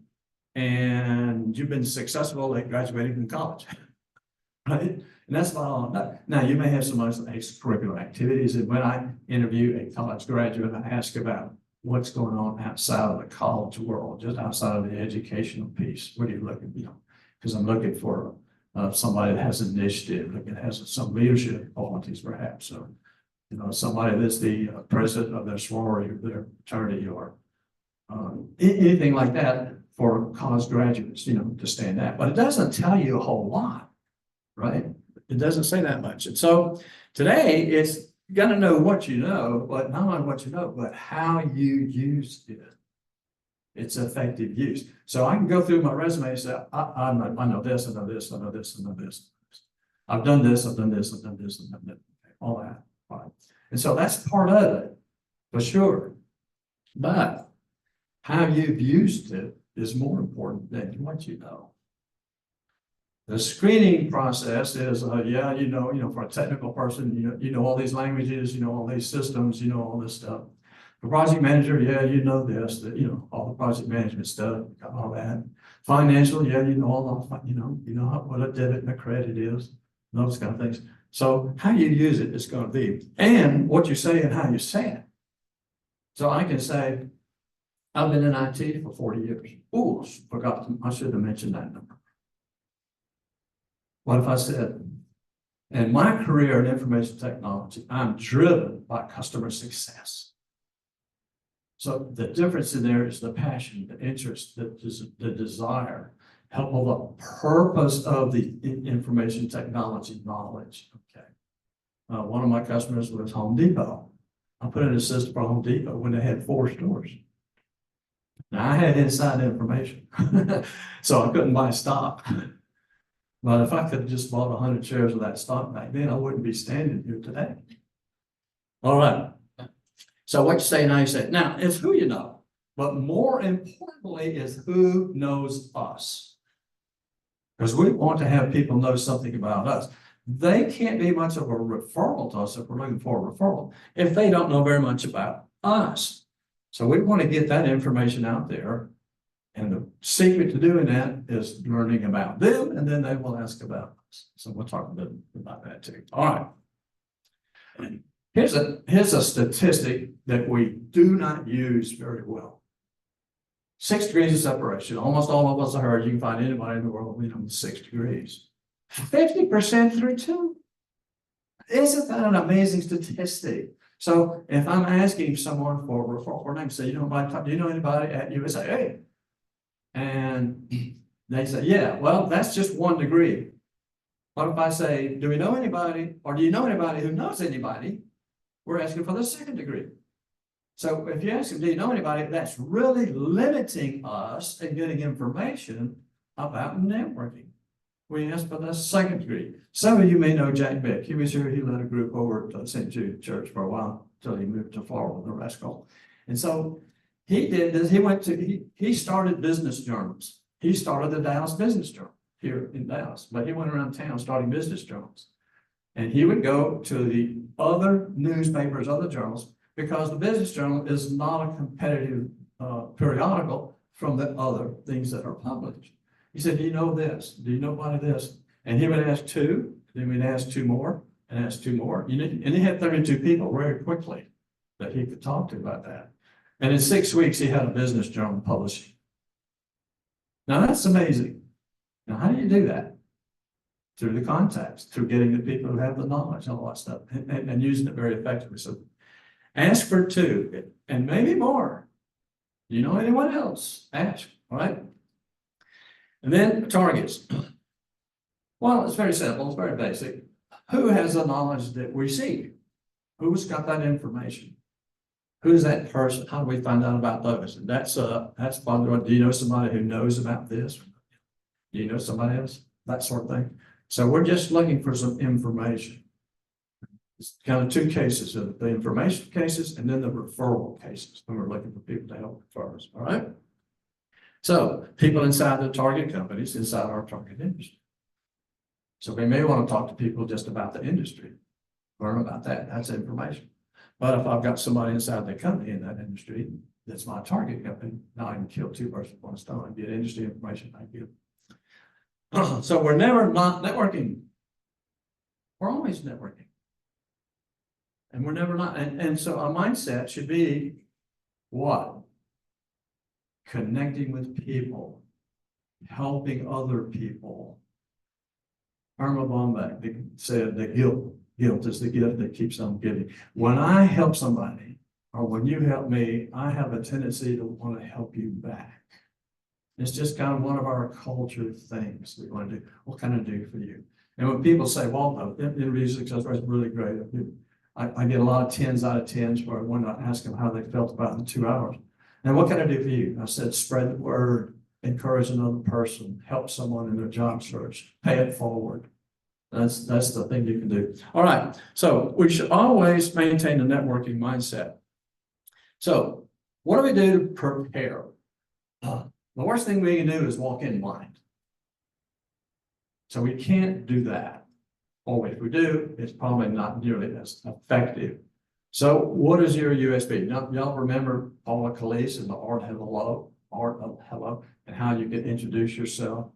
and you've been successful at graduating from college, right? And that's about all I know. Now, you may have some other extracurricular activities. And when I interview a college graduate, I ask about what's going on outside of the college world, just outside of the educational piece. What are you looking, because I'm looking for somebody that has initiative, that has some leadership qualities, perhaps. So, somebody that's the president of their sorority or their fraternity or anything like that for college graduates, to stand out. But it doesn't tell you a whole lot, right? It doesn't say that much. And so today it's you got to know what you know, but not only what you know, but how you use it. It's effective use. So I can go through my resume and say, I know this, I know this, I know this, I know this. I've done this, I've done this, I've done this, I've done that. All that. Right. And so that's part of it, for sure. But how you've used it is more important than what you know. The screening process is, for a technical person, you know all these languages, all these systems, all this stuff. For project manager, you know this, all the project management stuff, all that. Financial, you know all the, what a debit and a credit is, those kind of things. So how you use it is going to be, and what you say and how you say it. So I can say, I've been in IT for 40 years. Oh, I should have mentioned that number. What if I said, in my career in information technology, I'm driven by customer success. So the difference in there is the passion, the interest, the desire, the purpose of the information technology knowledge. Okay. One of my customers was Home Depot. I put in a system for Home Depot when they had 4 stores. Now I had inside information, so I couldn't buy stock. But if I could have just bought 100 shares of that stock back then, I wouldn't be standing here today. All right. So what you say and how you say it. Now, it's who you know, but more importantly is who knows us. Because we want to have people know something about us. They can't be much of a referral to us if we're looking for a referral, if they don't know very much about us. So we want to get that information out there. And the secret to doing that is learning about them, and then they will ask about us. So we'll talk a bit about that too. All right. Here's a statistic that we do not use very well. 6 degrees of separation. Almost all of us have heard you can find anybody in the world, with 6 degrees. 50% through 2. Isn't that an amazing statistic? So if I'm asking someone for a referral name, say, do you know anybody at USA? And they say, yeah, well, that's just 1 degree. What if I say, do we know anybody, or do you know anybody who knows anybody? We're asking for the 2nd degree. So if you ask them, do you know anybody, that's really limiting us and getting information about networking. We ask for the 2nd degree. Some of you may know Jack Beck. He was here, he led a group over at St. Jude Church for a while until he moved to Florida, the rascal. And so he did this. He started business journals. He started the Dallas Business Journal here in Dallas, but he went around town starting business journals. And he would go to the other newspapers, other journals, because the Business Journal is not a competitive periodical from the other things that are published. He said, do you know this? Do you know about this? And he would ask 2, then we'd ask 2 more, and ask 2 more. And he had 32 people very quickly that he could talk to about that. And in 6 weeks, he had a business journal publishing. Now that's amazing. Now, how do you do that? Through the contacts, through getting the people who have the knowledge and all that stuff, and using it very effectively. So ask for 2 and maybe more. You know anyone else? Ask, all right? And then targets. Well, it's very simple, it's very basic. Who has the knowledge that we seek? Who's got that information? Who's that person? How do we find out about those? And that's probably, do you know somebody who knows about this? Do you know somebody else? That sort of thing. So we're just looking for some information. It's kind of 2 cases, the information cases and then the referral cases when we're looking for people to help refer us, all right? So people inside the target companies, inside our target industry. So we may want to talk to people just about the industry, learn about that, that's information. But if I've got somebody inside the company in that industry, that's my target company, now I can kill 2 birds with 1 stone, get industry information, I get. So we're never not networking. We're always networking. And we're never not, and so our mindset should be what? Connecting with people, helping other people. Irma Bombach said that guilt is the gift that keeps on giving. When I help somebody, or when you help me, I have a tendency to want to help you back. It's just kind of one of our culture things we want to do. What can I do for you? And when people say, well, interview success rate is really great. I get a lot of 10s out of 10s where when I ask them how they felt about it in 2 hours. And what can I do for you? I said, spread the word, encourage another person, help someone in their job search, pay it forward. That's the thing you can do. All right. So we should always maintain a networking mindset. So what do we do to prepare? The worst thing we can do is walk in blind. So we can't do that. Or if we do, it's probably not nearly as effective. So what is your USB? Y'all remember Paula Calise and the art of hello, and how you can introduce yourself?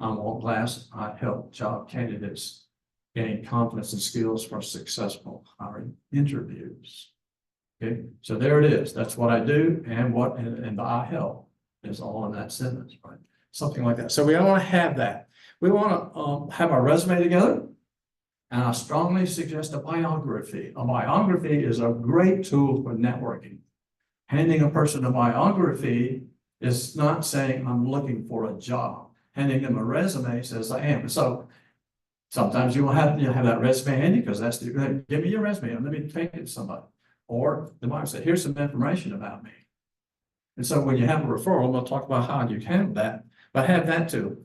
I'm Walt Glass. I help job candidates gain confidence and skills for successful hiring interviews. Okay, so there it is. That's what I do, and the I help is all in that sentence, right? Something like that. So we want to have that. We want to have our resume together. And I strongly suggest a biography. A biography is a great tool for networking. Handing a person a biography is not saying I'm looking for a job. Handing them a resume says I am. So sometimes you will have that resume handy because that's the give me your resume and let me take it to somebody. Or they might say, here's some information about me. And so when you have a referral, I'm going to talk about how you handle that, but have that too.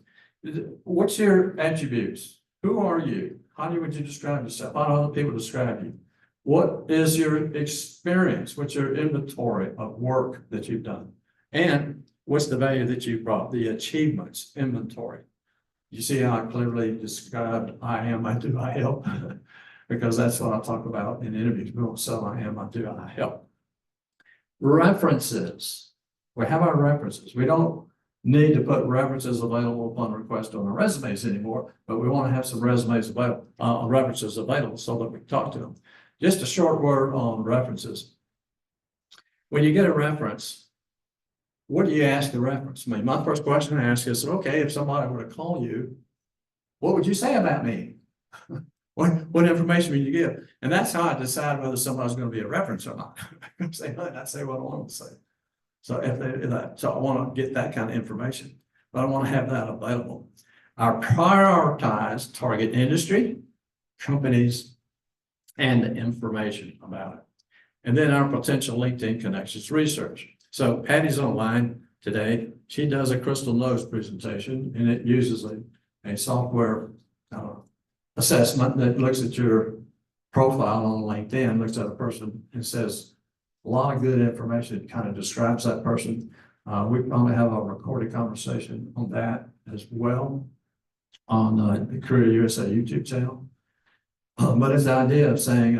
What's your attributes? Who are you? How would you describe yourself? How do other people describe you? What is your experience? What's your inventory of work that you've done? And what's the value that you brought? The achievements inventory. You see how I clearly described I am, I do, I help? Because that's what I talk about in interviews. We don't sell I am, I do, I help. References. We have our references. We don't need to put references available upon request on our resumes anymore, but we want to have some resumes available, references available so that we can talk to them. Just a short word on references. When you get a reference, what do you ask the reference? I mean, my first question I ask is, okay, if somebody were to call you, what would you say about me? What information would you give? And that's how I decide whether somebody's going to be a reference or not. I say what I want to say. So so I want to get that kind of information, but I want to have that available. Our prioritized target industry, companies, and the information about it. And then our potential LinkedIn connections research. So Patty's online today. She does a crystal nose presentation, and it uses a software assessment that looks at your profile on LinkedIn, looks at a person and says, a lot of good information. It kind of describes that person. We probably have a recorded conversation on that as well on the Career USA YouTube channel. But it's the idea of saying,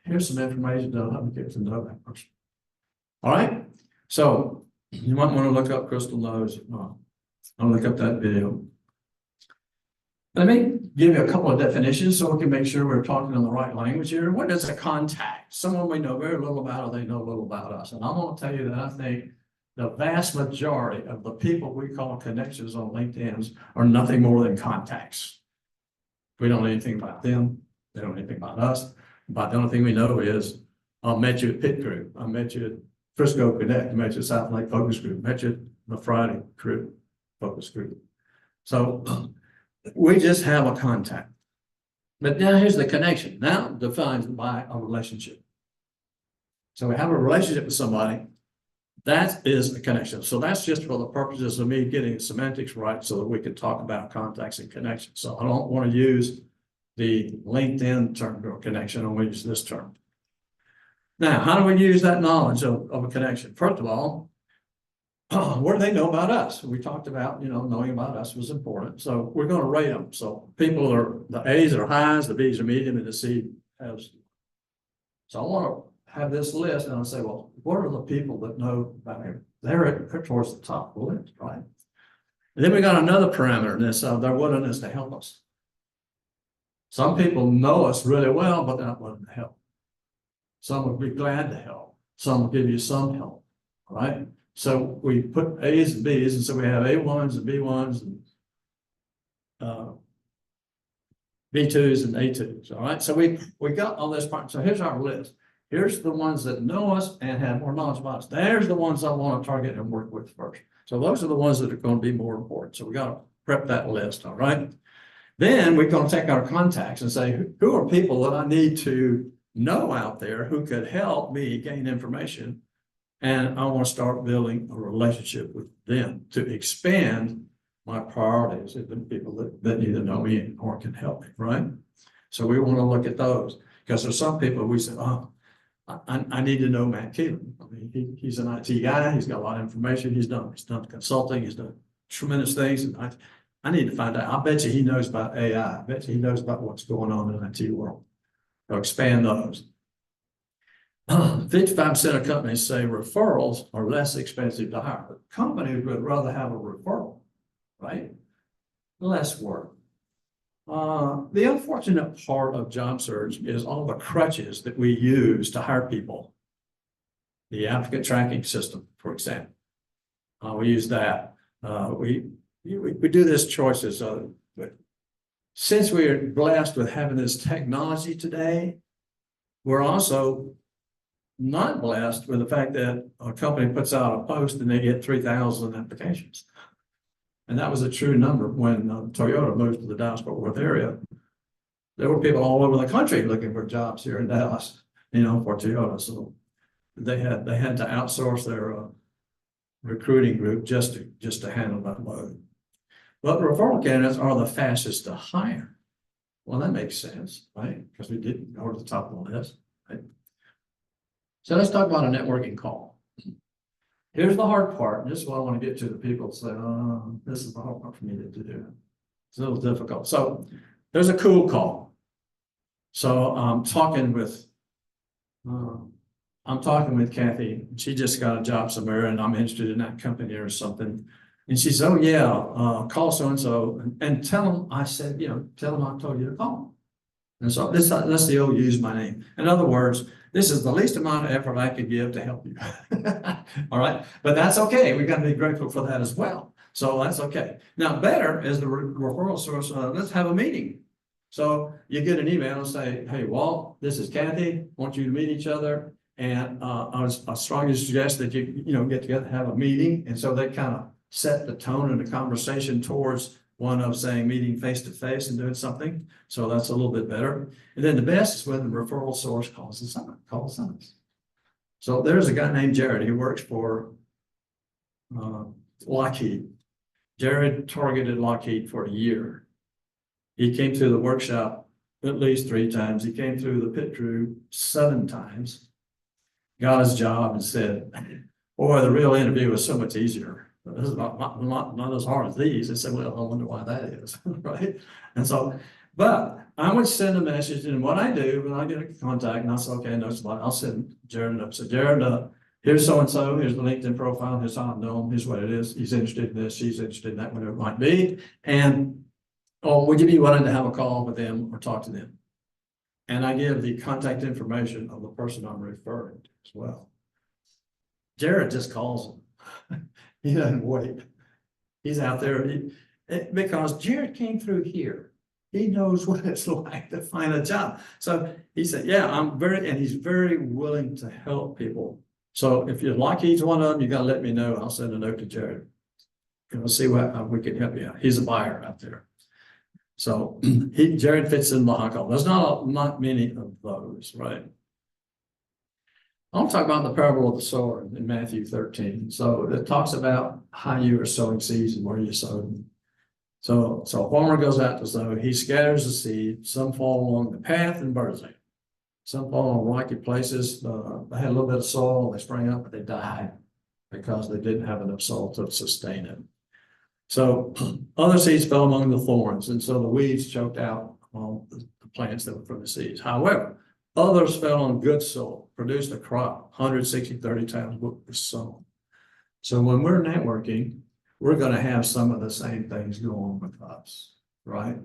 here's some information to help you get to know that person. All right. So you might want to look up Crystal Nose. I'll look up that video. Let me give you a couple of definitions so we can make sure we're talking in the right language here. What is a contact? Someone we know very little about, or they know little about us. And I'm going to tell you that I think the vast majority of the people we call connections on LinkedIn are nothing more than contacts. We don't know anything about them. They don't know anything about us. But the only thing we know is, I met you at Pit Group. I met you at Frisco Connect. I met you at South Lake Focus Group. Met you at the Friday Group Focus Group. So we just have a contact. But now here's the connection. Now defined by a relationship. So we have a relationship with somebody. That is a connection. So that's just for the purposes of me getting the semantics right so that we can talk about contacts and connections. So I don't want to use the LinkedIn term or connection. I want to use this term. Now, how do we use that knowledge of a connection? First of all, what do they know about us? We talked about, knowing about us was important. So we're going to rate them. So people are, the A's are highs, the B's are medium, and the C has. So I want to have this list and I'll say, well, what are the people that know about me? They're towards the top of the list, right? And then we got another parameter in this, their willingness to help us. Some people know us really well, but they're not willing to help. Some would be glad to help. Some will give you some help, right? So we put A's and B's, and so we have A1s and B1s and B2s and A2s, all right? So we got all this part. So here's our list. Here's the ones that know us and have more knowledge about us. There's the ones I want to target and work with first. So those are the ones that are going to be more important. So we got to prep that list, all right? Then we're going to take our contacts and say, who are people that I need to know out there who could help me gain information? And I want to start building a relationship with them to expand my priorities of the people that either know me or can help me, right? So we want to look at those because there's some people we say, oh, I need to know Matt Keelan. I mean, he's an IT guy. He's got a lot of information. He's done consulting. He's done tremendous things. And I need to find out. I bet you he knows about AI. I bet you he knows about what's going on in the IT world. So expand those. 55% of companies say referrals are less expensive to hire. But companies would rather have a referral, right? Less work. The unfortunate part of job search is all the crutches that we use to hire people. The applicant tracking system, for example. We use that. We do this choices. But since we are blessed with having this technology today, we're also not blessed with the fact that a company puts out a post and they get 3,000 applications. And that was a true number when Toyota moved to the Dallas-Fort Worth area. There were people all over the country looking for jobs here in Dallas, for Toyota. So they had to outsource their recruiting group just to handle that load. But referral candidates are the fastest to hire. Well, that makes sense, right? Because we didn't go to the top of the list, right? So let's talk about a networking call. Here's the hard part. And this is what I want to get to the people say, oh, this is the hard part for me to do. It's a little difficult. So there's a cool call. So I'm talking with Kathy. She just got a job somewhere and I'm interested in that company or something. And she said, oh yeah, call so-and-so and tell them I said, tell them I told you to call. And so that's the old use my name. In other words, this is the least amount of effort I could give to help you. All right. But that's okay. We got to be grateful for that as well. So that's okay. Now, better is the referral source. Let's have a meeting. So you get an email and say, hey, Walt, this is Kathy. I want you to meet each other. And I strongly suggest that you get together and have a meeting. And so they kind of set the tone and the conversation towards one of saying meeting face to face and doing something. So that's a little bit better. And then the best is when the referral source calls us. So there's a guy named Jared. He works for Lockheed. Jared targeted Lockheed for a year. He came through the workshop at least 3 times. He came through the pit crew 7 times, got his job and said, boy, the real interview was so much easier. This is not as hard as these. I said, well, I wonder why that is, right? And so, but I would send a message, and what I do when I get a contact, and I say, okay, no, I'll send Jared up. So Jared, here's so-and-so, here's the LinkedIn profile, here's how I know him, here's what it is. He's interested in this, she's interested in that, whatever it might be. And would you be willing to have a call with them or talk to them? And I give the contact information of the person I'm referring to as well. Jared just calls them. He doesn't wait. He's out there, because Jared came through here. He knows what it's like to find a job. So he said, yeah, and he's very willing to help people. So if you're like each one of them, you gotta let me know. I'll send a note to Jared. And we'll see what we can help you out. He's a buyer out there. So Jared fits in the hot call. There's not many of those, right? I'll talk about the parable of the sower in Matthew 13. So it talks about how you are sowing seeds and where you sow them. So a farmer goes out to sow, he scatters the seed, some fall along the path and birds eat. Some fall on rocky places, they had a little bit of soil, they sprang up, but they died because they didn't have enough soil to sustain it. So other seeds fell among the thorns, and so the weeds choked out all the plants that were from the seeds. However, others fell on good soil, produced a crop 160, 30 times what was sown. So when we're networking, we're going to have some of the same things go on with us, right?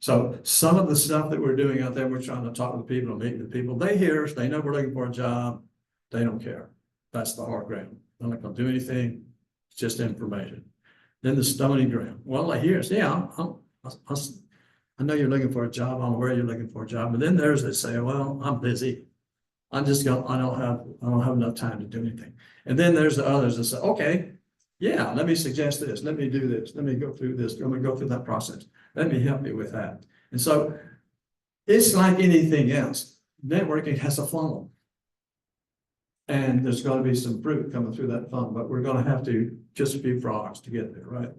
So some of the stuff that we're doing out there, we're trying to talk to people, meet with people. They hear us, they know we're looking for a job. They don't care. That's the hard ground. They're not going to do anything. It's just information. Then the stony ground. Well, they hear us. Yeah, I know you're looking for a job. I'm aware you're looking for a job. But then there's that say, well, I'm busy. I don't have enough time to do anything. And then there's the others that say, okay, yeah, let me suggest this. Let me do this. Let me go through this. Let me go through that process. Let me help you with that. And so it's like anything else. Networking has a funnel. And there's going to be some fruit coming through that funnel, but we're going to have to just a few frogs to get there, right?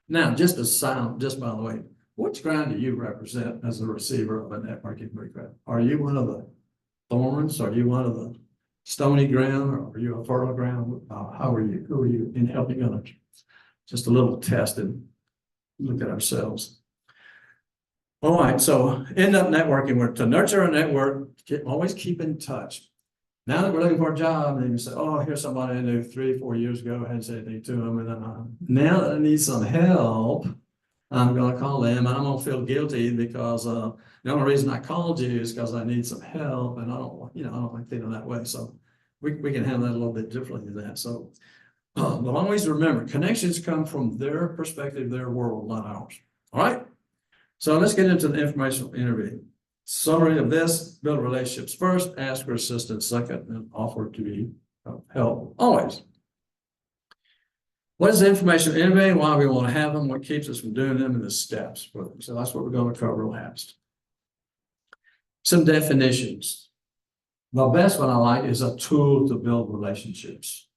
Now, just by the way, which ground do you represent as a receiver of a networking request? Are you one of the thorns? Are you one of the stony ground, or are you a fertile ground? How are you? Who are you in helping others? Just a little test and look at ourselves. All right, so end up networking. We're to nurture a network, always keep in touch. Now that we're looking for a job, and you say, oh, here's somebody I knew 3 or 4 years ago, I hadn't said anything to them, and then now that I need some help, I'm going to call them, and I'm going to feel guilty because the only reason I called you is because I need some help, and I don't like feeling that way. So we can handle that a little bit differently than that. So but always remember, connections come from their perspective, their world, not ours. All right. So let's get into the informational interview. Summary of this: build relationships first, ask for assistance second, and offer to be help always. What is the information interview? Why we want to have them? What keeps us from doing them? And the steps for them. So that's what we're going to cover last. Some definitions. The best one I like is a tool to build relationships.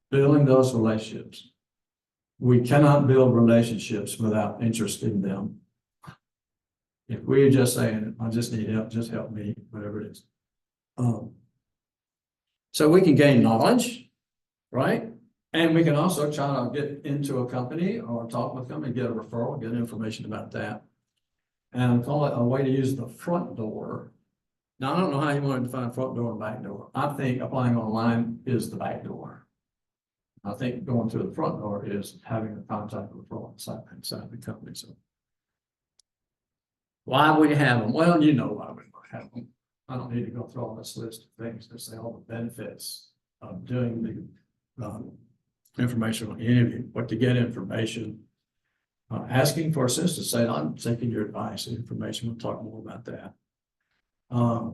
Building those relationships. We cannot build relationships without interest in them. If we're just saying, I just need help, just help me, whatever it is. So we can gain knowledge, right? And we can also try to get into a company or talk with them and get a referral, get information about that. And call it a way to use the front door. Now, I don't know how you want to define front door and back door. I think applying online is the back door. I think going through the front door is having a contact referral inside the company. So why would you have them? Well, you know why we would have them. I don't need to go through all this list of things to say all the benefits of doing the informational interview, but to get information, asking for assistance, saying, I'm taking your advice and information. We'll talk more about that.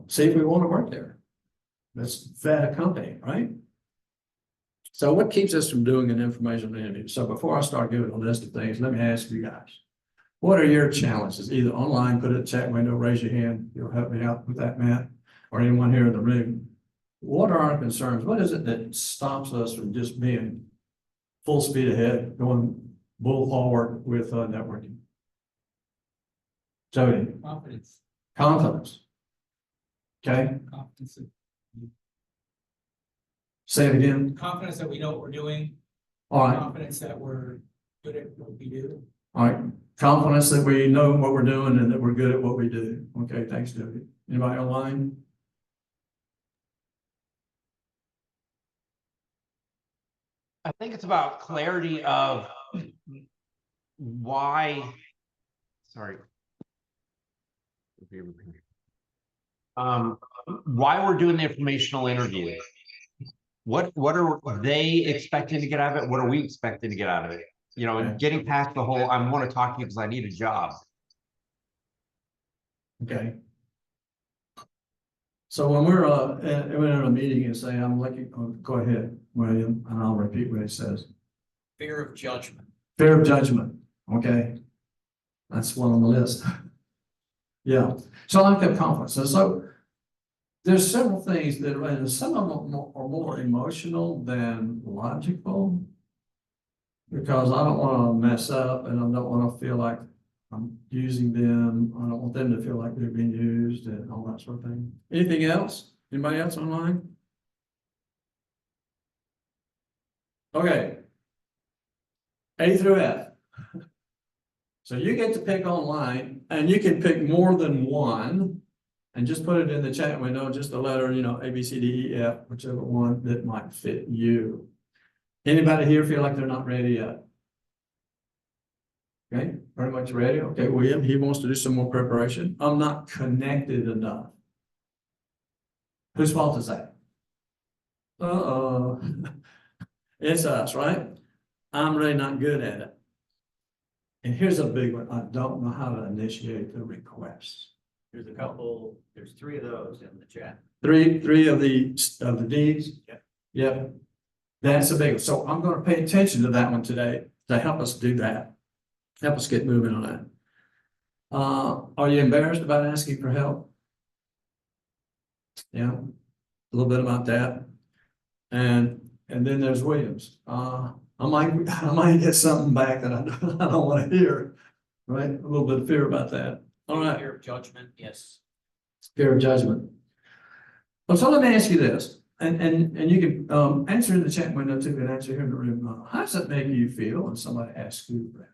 See if we want to work there. Let's vet a company, right? So what keeps us from doing an informational interview? So before I start giving a list of things, let me ask you guys, what are your challenges? Either online, put it in the chat window, raise your hand. You'll help me out with that, Matt, or anyone here in the room. What are our concerns? What is it that stops us from just being full speed ahead, going bull forward with networking? Jody. Confidence. Confidence. Okay. Confidence. Say it again. Confidence that we know what we're doing. All right. Confidence that we're good at what we do. All right. Confidence that we know what we're doing and that we're good at what we do. Okay. Thanks, Jody. Anybody online? I think it's about clarity of why, why we're doing the informational interview. what are they expecting to get out of it? What are we expecting to get out of it? You know, Okay. getting past the whole, I want to talk to you because I need a job. Okay. So when we're in a meeting and say, I'm looking, go ahead, William, and I'll repeat what it says. Fear of judgment. Fear of judgment, okay? That's one on the list. Yeah, so I like that confidence. And so there's several things that, and some of them are more emotional than logical. Because I don't want to mess up and I don't want to feel like I'm using them. I don't want them to feel like they're being used and all that sort of thing. Anything else? Anybody else online? Okay. A through F. So you get to pick online and you can pick more than one and just put it in the chat window, just the letter, you know, A, B, C, D, E, F, whichever one that might fit you. Anybody here feel like they're not ready yet? Okay, pretty much ready. Okay, William, he wants to do some more preparation. I'm not connected enough. Whose fault is that? Uh-oh. It's us, right? I'm really not good at it. And here's a big one. I don't know how to initiate the request. There's a couple, there's 3 of those in the chat. Three of the Ds? Yep. Yep. That's a big one. So I'm going to pay attention to that one today to help us do that. Help us get moving on that. Are you embarrassed about asking for help? Yeah, a little bit about that. And then there's Williams. I might get something back that I don't want to hear, right? A little bit of fear about that. All right. Fear of judgment, yes. Fear of judgment. Well, so let me ask you this, and you can answer in the chat window too, and answer here in the room. How does it make you feel when somebody asks you for help?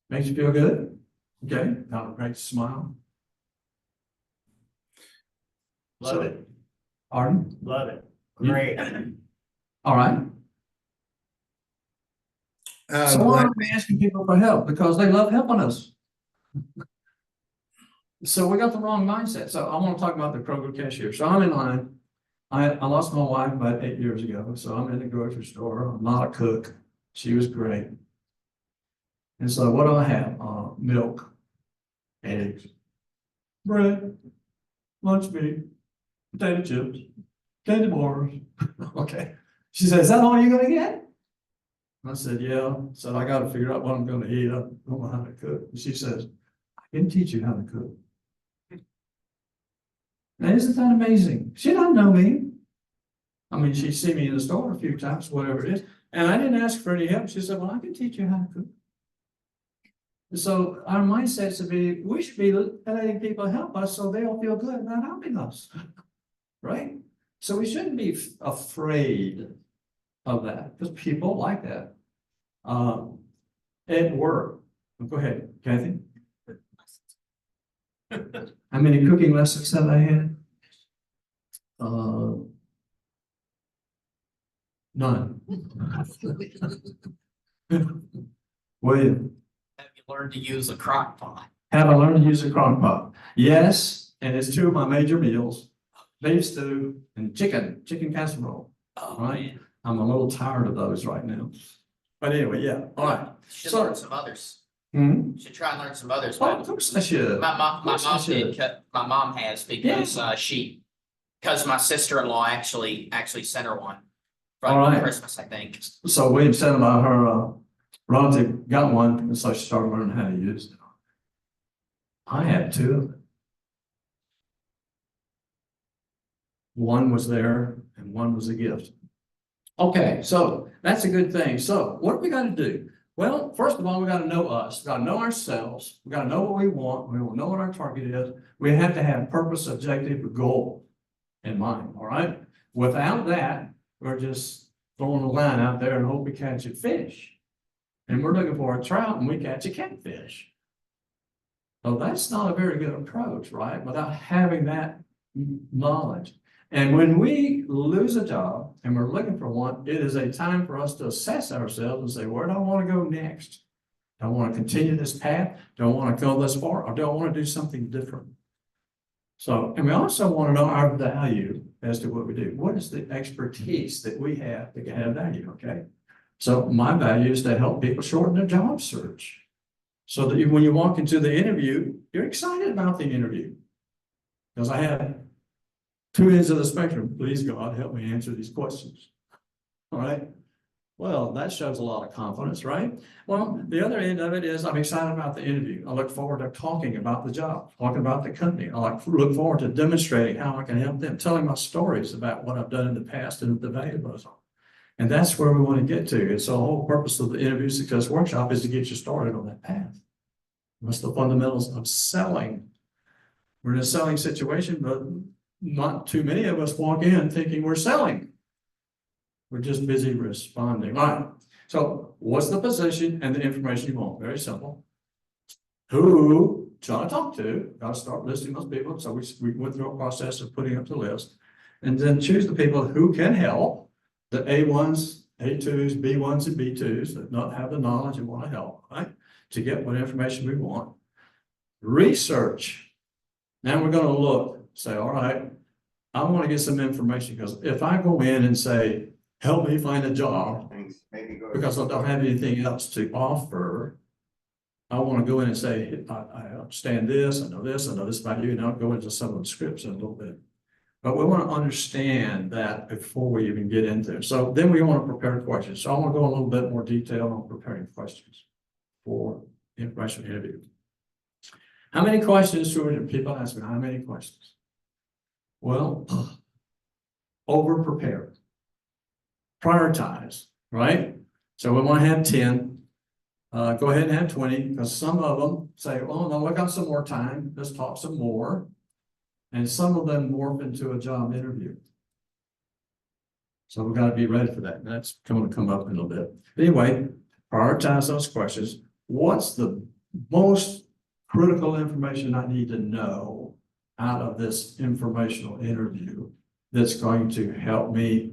Makes you feel good? Okay, got a great smile. Love it. Pardon? Love it. You- Great. All right. So why are we asking people for help? Because they love helping us. So we got the wrong mindset. So I want to talk about the Kroger cashier. So I'm in line. I lost my wife about 8 years ago. So I'm in the grocery store. I'm not a cook. She was great. And so what do I have? Milk, eggs, bread, lunch meat, potato chips, candy bars. Okay. She said, is that all you're gonna get? I said, yeah. So I got to figure out what I'm gonna eat. I don't know how to cook. And she says, I can teach you how to cook. Now, isn't that amazing? She doesn't know me. I mean, she's seen me in the store a few times, whatever it is. And I didn't ask for any help. She said, well, I can teach you how to cook. So our mindset should be, we should be letting people help us so they'll feel good about helping us, right? So we shouldn't be afraid of that because people like that. At work, go ahead, Kathy. How many cooking lessons have I had? None. William. Have you learned to use a crock pot? Have I learned to use a crock pot? Yes, and it's 2 of my major meals, beef stew and chicken casserole. Oh, right? man. I'm a little tired of those right now. But anyway, yeah, all right. Should So- learn some others. Hmm? Should try and learn some others. Well, of course I should. My mom Of course I should. did cut, my mom has because because my sister-in-law actually sent her one All for right. Christmas, I think. So William said about her relative got one, and so she started learning how to use it. I had 2 of them. One was there and one was a gift. Okay, so that's a good thing. So what do we got to do? Well, first of all, we got to know us. We got to know ourselves. We got to know what we want. We will know what our target is. We have to have purpose, objective, goal in mind. All right. Without that, we're just throwing a line out there and hope we catch a fish. And we're looking for a trout and we catch a catfish. So that's not a very good approach, right? Without having that knowledge. And when we lose a job and we're looking for one, it is a time for us to assess ourselves and say, where do I want to go next? Do I want to continue this path? Do I want to go this far? Or do I want to do something different? So, and we also want to know our value as to what we do. What is the expertise that we have that can have value, okay? So my value is to help people shorten their job search. So that when you walk into the interview, you're excited about the interview. Because I have two ends of the spectrum. Please God, help me answer these questions. All right. Well, that shows a lot of confidence, right? Well, the other end of it is I'm excited about the interview. I look forward to talking about the job, talking about the company. I look forward to demonstrating how I can help them, telling my stories about what I've done in the past and the value goes on. And that's where we want to get to. And so the whole purpose of the Interview Success Workshop is to get you started on that path. That's the fundamentals of selling. We're in a selling situation, but not too many of us walk in thinking we're selling. We're just busy responding. All right. So what's the position and the information you want? Very simple. Who should I talk to? Got to start listing those people. So we went through a process of putting up the list. And then choose the people who can help. The A1s, A2s, B1s, and B2s that not have the knowledge and want to help, right? To get what information we want. Research. Now we're going to look, say, all right, I want to get some information because if I go in and say, help me find a job because I don't have anything else to offer, I want to go in and say, I understand this, I know this about you, and I'll go into some of the scripts in a little bit. But we want to understand that before we even get into it. So then we want to prepare questions. So I want to go a little bit more detail on preparing questions for information interview. How many questions should people ask me? How many questions? Well, over prepare. Prioritize, right? So we want to have 10. Go ahead and have 20 because some of them say, oh no, I got some more time. Let's talk some more. And some of them morph into a job interview. So we've got to be ready for that. And that's going to come up in a little bit. Anyway, prioritize those questions. What's the most critical information I need to know out of this informational interview that's going to help me?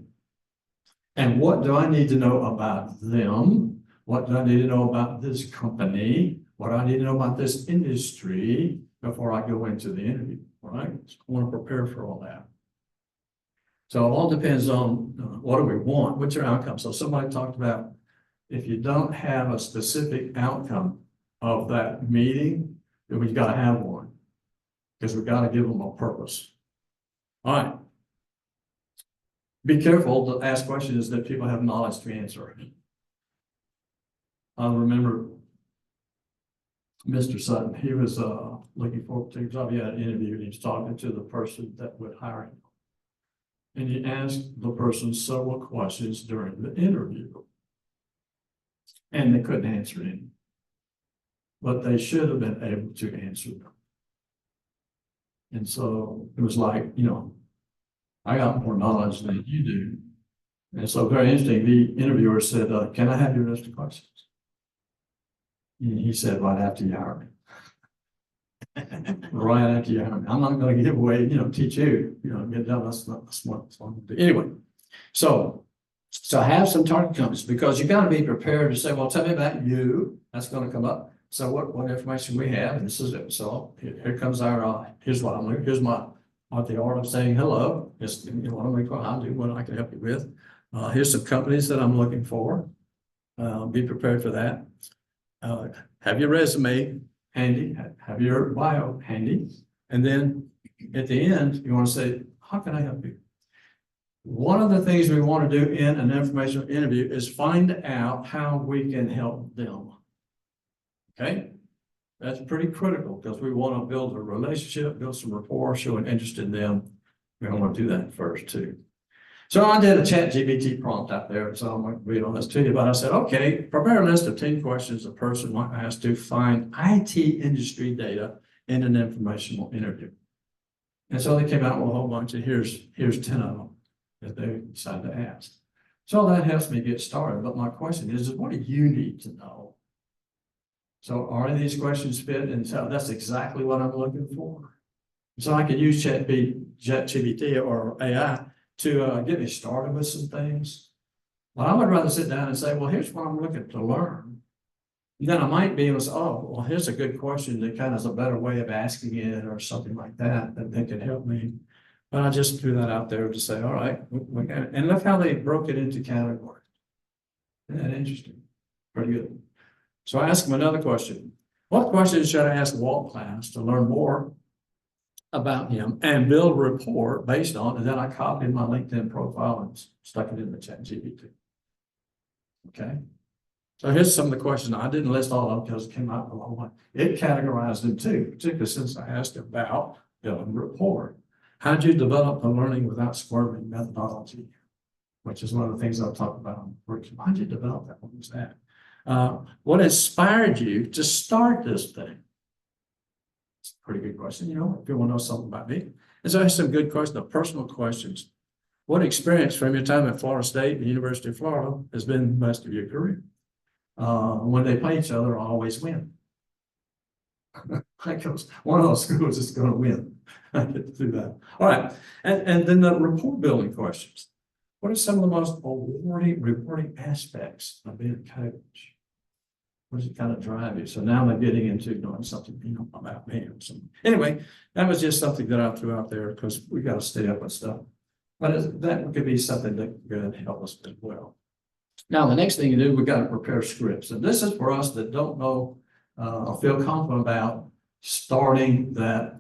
And what do I need to know about them? What do I need to know about this company? What do I need to know about this industry before I go into the interview? All right, so I want to prepare for all that. So it all depends on what do we want, what's your outcome. So somebody talked about if you don't have a specific outcome of that meeting, then we've got to have one because we've got to give them a purpose. All right. Be careful to ask questions that people have knowledge to answer. I remember Mr. Sutton, he was looking for a particular job. He had an interview and he was talking to the person that would hire him. And he asked the person several questions during the interview. And they couldn't answer any. But they should have been able to answer them. And so it was like, you know, I got more knowledge than you do. And so very interesting, the interviewer said, can I have your list of questions? And he said, right after you hire me. Right after you hire me. I'm not going to give away, you know, teach you, you know, get done. That's what I'm going to do. Anyway, so have some target companies because you got to be prepared to say, well, tell me about you. That's going to come up. So what information we have, and this is it. So here comes our, here's what I'm doing. Here's my, the art of saying hello. Just, you know, what I do, what I can help you with. Here's some companies that I'm looking for. Be prepared for that. Have your resume handy, have your bio handy. And then at the end, you want to say, how can I help you? One of the things we want to do in an informational interview is find out how we can help them. Okay, that's pretty critical because we want to build a relationship, build some rapport, show an interest in them. We want to do that first too. So I did a ChatGPT prompt out there, so I'm going to read all this to you. But I said, okay, prepare a list of 10 questions a person might ask to find IT industry data in an informational interview. And so they came out with a whole bunch, and here's 10 of them that they decided to ask. So that helps me get started. But my question is what do you need to know? So are these questions fit? And so that's exactly what I'm looking for. So I could use ChatGPT or AI to get me started with some things. But I would rather sit down and say, well, here's what I'm looking to learn. And then I might be able to say, oh, well, here's a good question that kind of is a better way of asking it or something like that, that they can help me But I just threw that out there to say, all right, and look how they broke it into categories. Isn't that interesting? Pretty good. So I asked him another question. What questions should I ask Walt class to learn more about him and build a report based on, and then I copied my LinkedIn profile and stuck it in the chat GPT. Okay. So here's some of the questions. I didn't list all of them because it came out a long way. It categorized them too, particularly since I asked about building a report. How did you develop the learning without squirming methodology? Which is one of the things I'll talk about. How did you develop that? What was that? What inspired you to start this thing? It's a pretty good question, you know, if you want to know something about me. And so I have some good questions, personal questions. What experience from your time at Florida State and University of Florida has been the best of your career? When they play each other, I always win. Because one of those schools is going to win. I get to do that. All right. And then the report building questions. What are some of the most rewarding aspects of being a coach? What does it kind of drive you? So now they're getting into doing something, you know, about me or something. Anyway, that was just something that I threw out there because we got to stay up with stuff. But that could be something that could help us as well. Now, the next thing you do, we got to prepare scripts. And this is for us that don't know or feel confident about starting that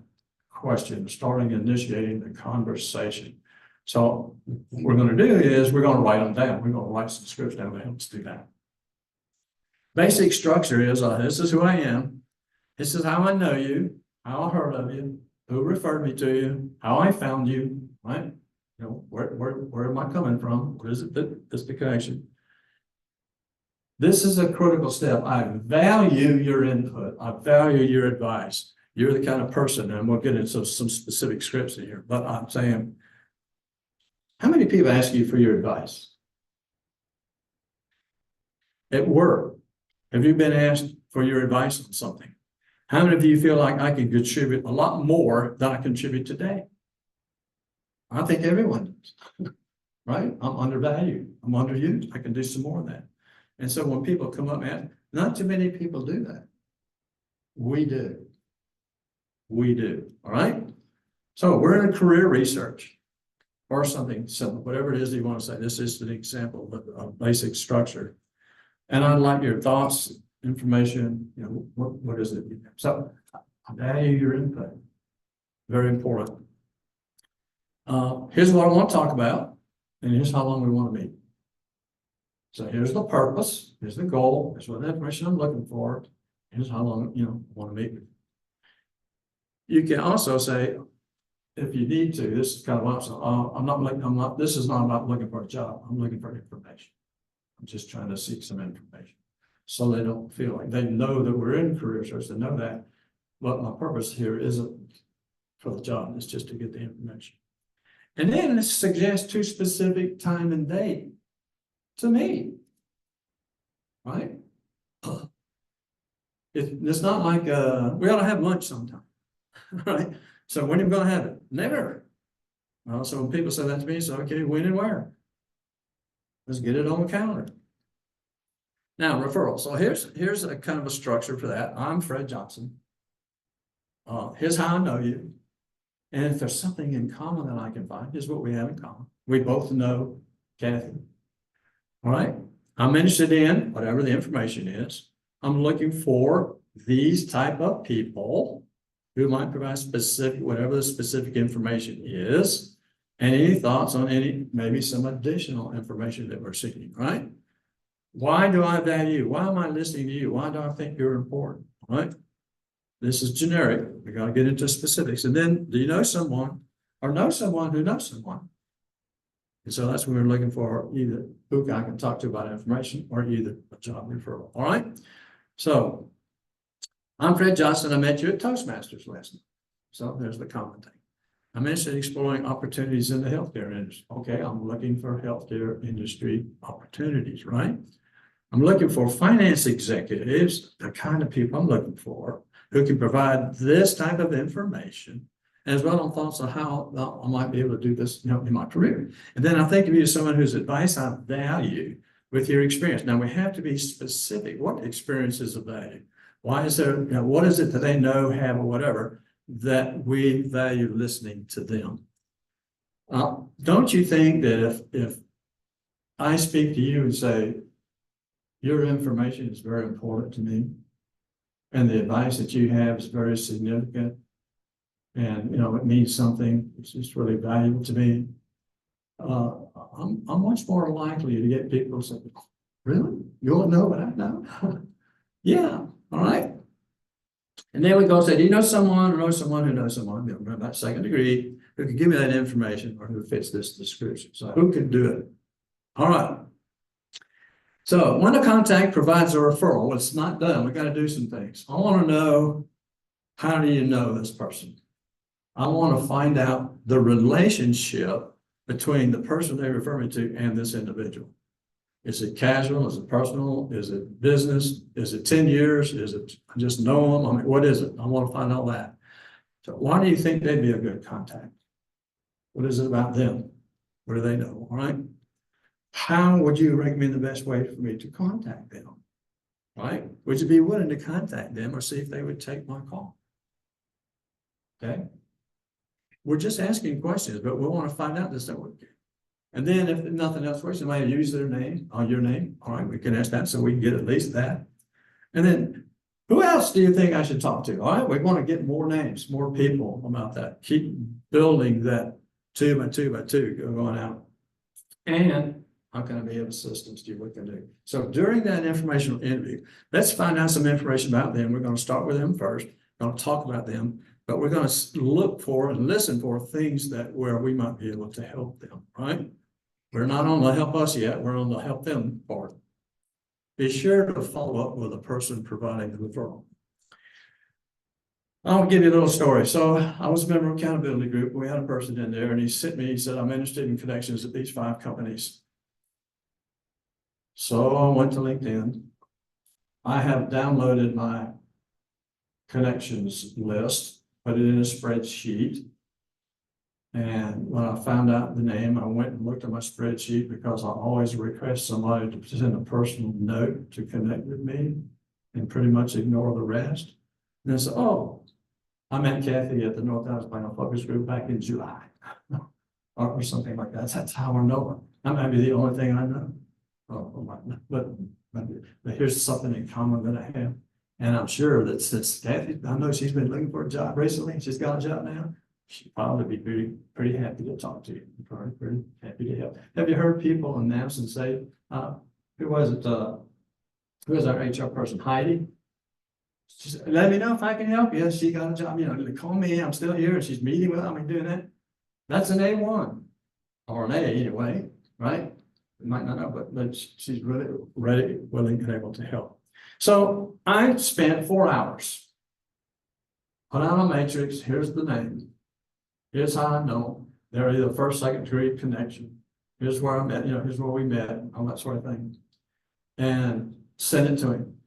question, initiating the conversation. So what we're going to do is we're going to write them down. We're going to write some scripts down to help us do that. Basic structure is, this is who I am. This is how I know you, how I heard of you, who referred me to you, how I found you, right? You know, where am I coming from? What is it that's the connection? This is a critical step. I value your input. I value your advice. You're the kind of person, and we'll get into some specific scripts in here, but I'm saying, how many people ask you for your advice? At work, have you been asked for your advice on something? How many of you feel like I can contribute a lot more than I contribute today? I think everyone does, right? I'm undervalued. I'm underused. I can do some more of that. And so when people come up and ask, not too many people do that. We do. We do. All right. So we're in career research or something simple, whatever it is that you want to say. This is an example of basic structure. And I'd like your thoughts, information, you know, what is it? So I value your input. Very important. Here's what I want to talk about, and here's how long we want to meet. So here's the purpose, here's the goal, here's what information I'm looking for, here's how long, you know, I want to meet with you. You can also say, if you need to, this is kind of optional. This is not about looking for a job. I'm looking for information. I'm just trying to seek some information. So they don't feel like they know that we're in career search, they know that. But my purpose here isn't for the job, it's just to get the information. And then let's suggest 2 specific time and date to meet. Right? It's not like we ought to have lunch sometime. Right? So when are you going to have it? Never. Well, so when people say that to me, so okay, when and where? Let's get it on the calendar. Now, referral. So here's a kind of a structure for that. I'm Fred Johnson. Here's how I know you. And if there's something in common that I can find, here's what we have in common. We both know Kathy. All right. I'm interested in whatever the information is. I'm looking for these type of people who might provide specific, whatever the specific information is. And any thoughts on maybe some additional information that we're seeking, right? Why do I value you? Why am I listening to you? Why do I think you're important, right? This is generic. We got to get into specifics. And then, do you know someone or know someone who knows someone? And so that's what we're looking for, either who I can talk to about information or either a job referral. All right. So I'm Fred Johnson. I met you at Toastmasters last night. So there's the common thing. I'm interested in exploring opportunities in the healthcare industry. Okay, I'm looking for healthcare industry opportunities, right? I'm looking for finance executives, the kind of people I'm looking for, who can provide this type of information, as well as thoughts on how I might be able to do this, you know, in my career. And then I think of you as someone whose advice I value with your experience. Now we have to be specific. What experience is of value? Why is there, you know, what is it that they know, have, or whatever that we value listening to them? Don't you think that if I speak to you and say, your information is very important to me, and the advice that you have is very significant, and, you know, it means something, it's just really valuable to me, I'm much more likely to get people to say, really? You want to know what I know? Yeah, all right. And then we go say, do you know someone or know someone who knows someone, you know, about second degree, who can give me that information or who fits this description? So who can do it? All right. So when a contact provides a referral, it's not done. We got to do some things. I want to know, how do you know this person? I want to find out the relationship between the person they refer me to and this individual. Is it casual? Is it personal? Is it business? Is it 10 years? Is it I just know them? I mean, what is it? I want to find out that. So why do you think they'd be a good contact? What is it about them? What do they know? All right. How would you recommend the best way for me to contact them? Right? Would you be willing to contact them or see if they would take my call? Okay. We're just asking questions, but we want to find out this. And then if nothing else works, somebody use their name or your name. All right, we can ask that so we can get at least that. And then who else do you think I should talk to? All right, we want to get more names, more people about that. Keep building that 2 by 2 by 2 going out. And how can I be of assistance to you? What can I do? So during that informational interview, let's find out some information about them. We're going to start with them first. We're going to talk about them, but we're going to look for and listen for things that where we might be able to help them, right? We're not on the help us yet. We're on the help them part. Be sure to follow up with the person providing the referral. I'll give you a little story. So I was a member of accountability group. We had a person in there and he sent me, he said, I'm interested in connections at these 5 companies. So I went to LinkedIn. I have downloaded my connections list, put it in a spreadsheet. And when I found out the name, I went and looked at my spreadsheet because I always request somebody to send a personal note to connect with me and pretty much ignore the rest. And I said, oh, I met Kathy at the North Dallas Plano Focus Group back in July or something like that. That's how I know her. That might be the only thing I know. But here's something in common that I have. And I'm sure that since Kathy, I know she's been looking for a job recently, she's got a job now. She'd probably be pretty happy to talk to you. Probably pretty happy to help. Have you heard people announce and say, who was it? Who was our HR person? Heidi? She said, let me know if I can help you. She got a job, you know, call me. I'm still here. And she's meeting with them and doing that. That's an A1 or an A anyway, right? You might not know, but she's really ready, willing, and able to help. So I spent 4 hours. Put out a matrix. Here's the name. Here's how I know. They're either first, second degree connection. Here's where I met, you know, here's where we met, all that sort of thing. And send it to him.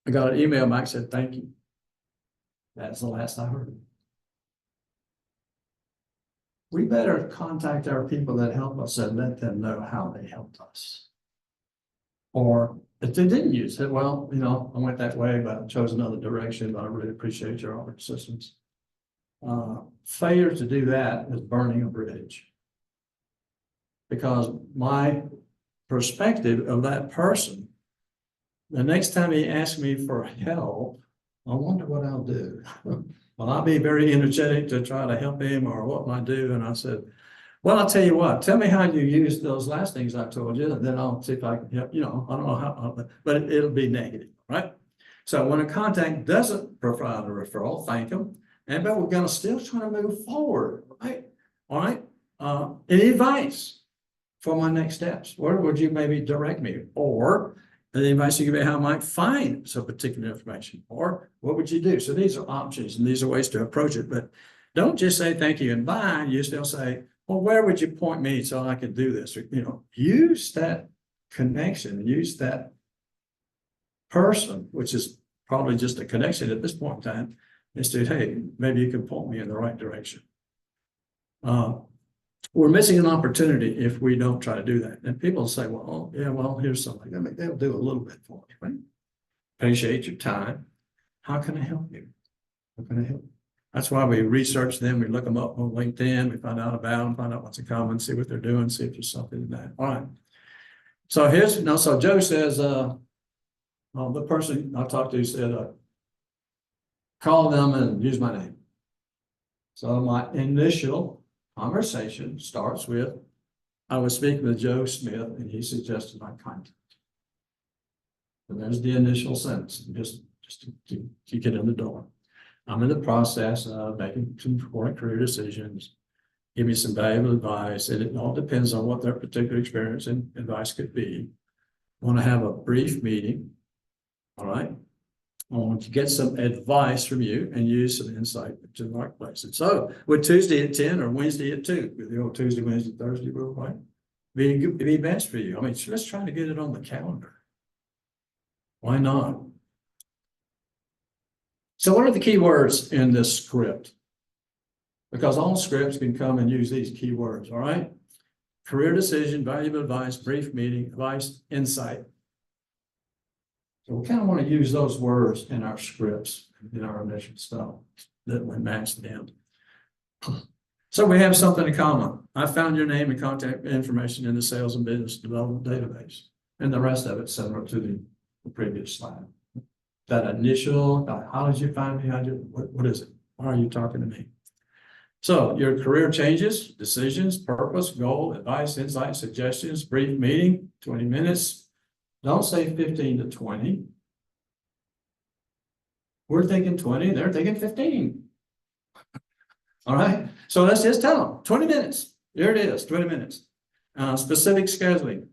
I got an email back, said, thank you. That's the last I heard. We better contact our people that help us and let them know how they helped us. Or if they didn't use it, well, you know, I went that way, but I chose another direction, but I really appreciate your assistance. Failure to do that is burning a bridge. Because my perspective of that person, the next time he asks me for help, I wonder what I'll do. Well, I'll be very energetic to try to help him or what I do. And I said, well, I'll tell you what, tell me how you use those last things I told you, and then I'll see if I can help. You know, I don't know how, but it'll be negative, right? So when a contact doesn't provide a referral, thank them. And but we're going to still try to move forward, right? All right. Any advice for my next steps? Where would you maybe direct me? Or the advice you give me how I might find some particular information? Or what would you do? So these are options and these are ways to approach it. But don't just say thank you and bye. You still say, well, where would you point me so I could do this? Or, you know, use that connection, use that person, which is probably just a connection at this point in time. Instead, hey, maybe you can point me in the right direction. We're missing an opportunity if we don't try to do that. And people say, well, oh, yeah, well, here's something. I mean, they'll do a little bit for me, right? Appreciate your time. How can I help you? How can I help? That's why we research them, we look them up on LinkedIn, we find out about them, find out what's in common, see what they're doing, see if there's something in that. All right. So so Joe says, the person I talked to said, call them and use my name. So my initial conversation starts with, I was speaking with Joe Smith and he suggested my contact. And there's the initial sentence, just to get in the door. I'm in the process of making some important career decisions. Give me some valuable advice, and it all depends on what their particular experience and advice could be. I want to have a brief meeting. All right. I want to get some advice from you and use some insight to the marketplace. And so, would Tuesday at 10 or Wednesday at 2, with the old Tuesday, Wednesday, Thursday rule, right? Be best for you. I mean, let's try to get it on the calendar. Why not? So what are the key words in this script? Because all scripts can come and use these key words, all right? Career decision, valuable advice, brief meeting, advice, insight. So we kind of want to use those words in our scripts, in our initial stuff, that we match them. So we have something in common. I found your name and contact information in the sales and business development database, and the rest of it similar to the previous slide. That initial, how did you find me? What is it? Why are you talking to me? So your career changes, decisions, purpose, goal, advice, insight, suggestions, brief meeting, 20 minutes. Don't say 15 to 20. We're thinking 20, they're thinking 15. All right. So let's just tell them 20 minutes. There it is, 20 minutes. Specific scheduling.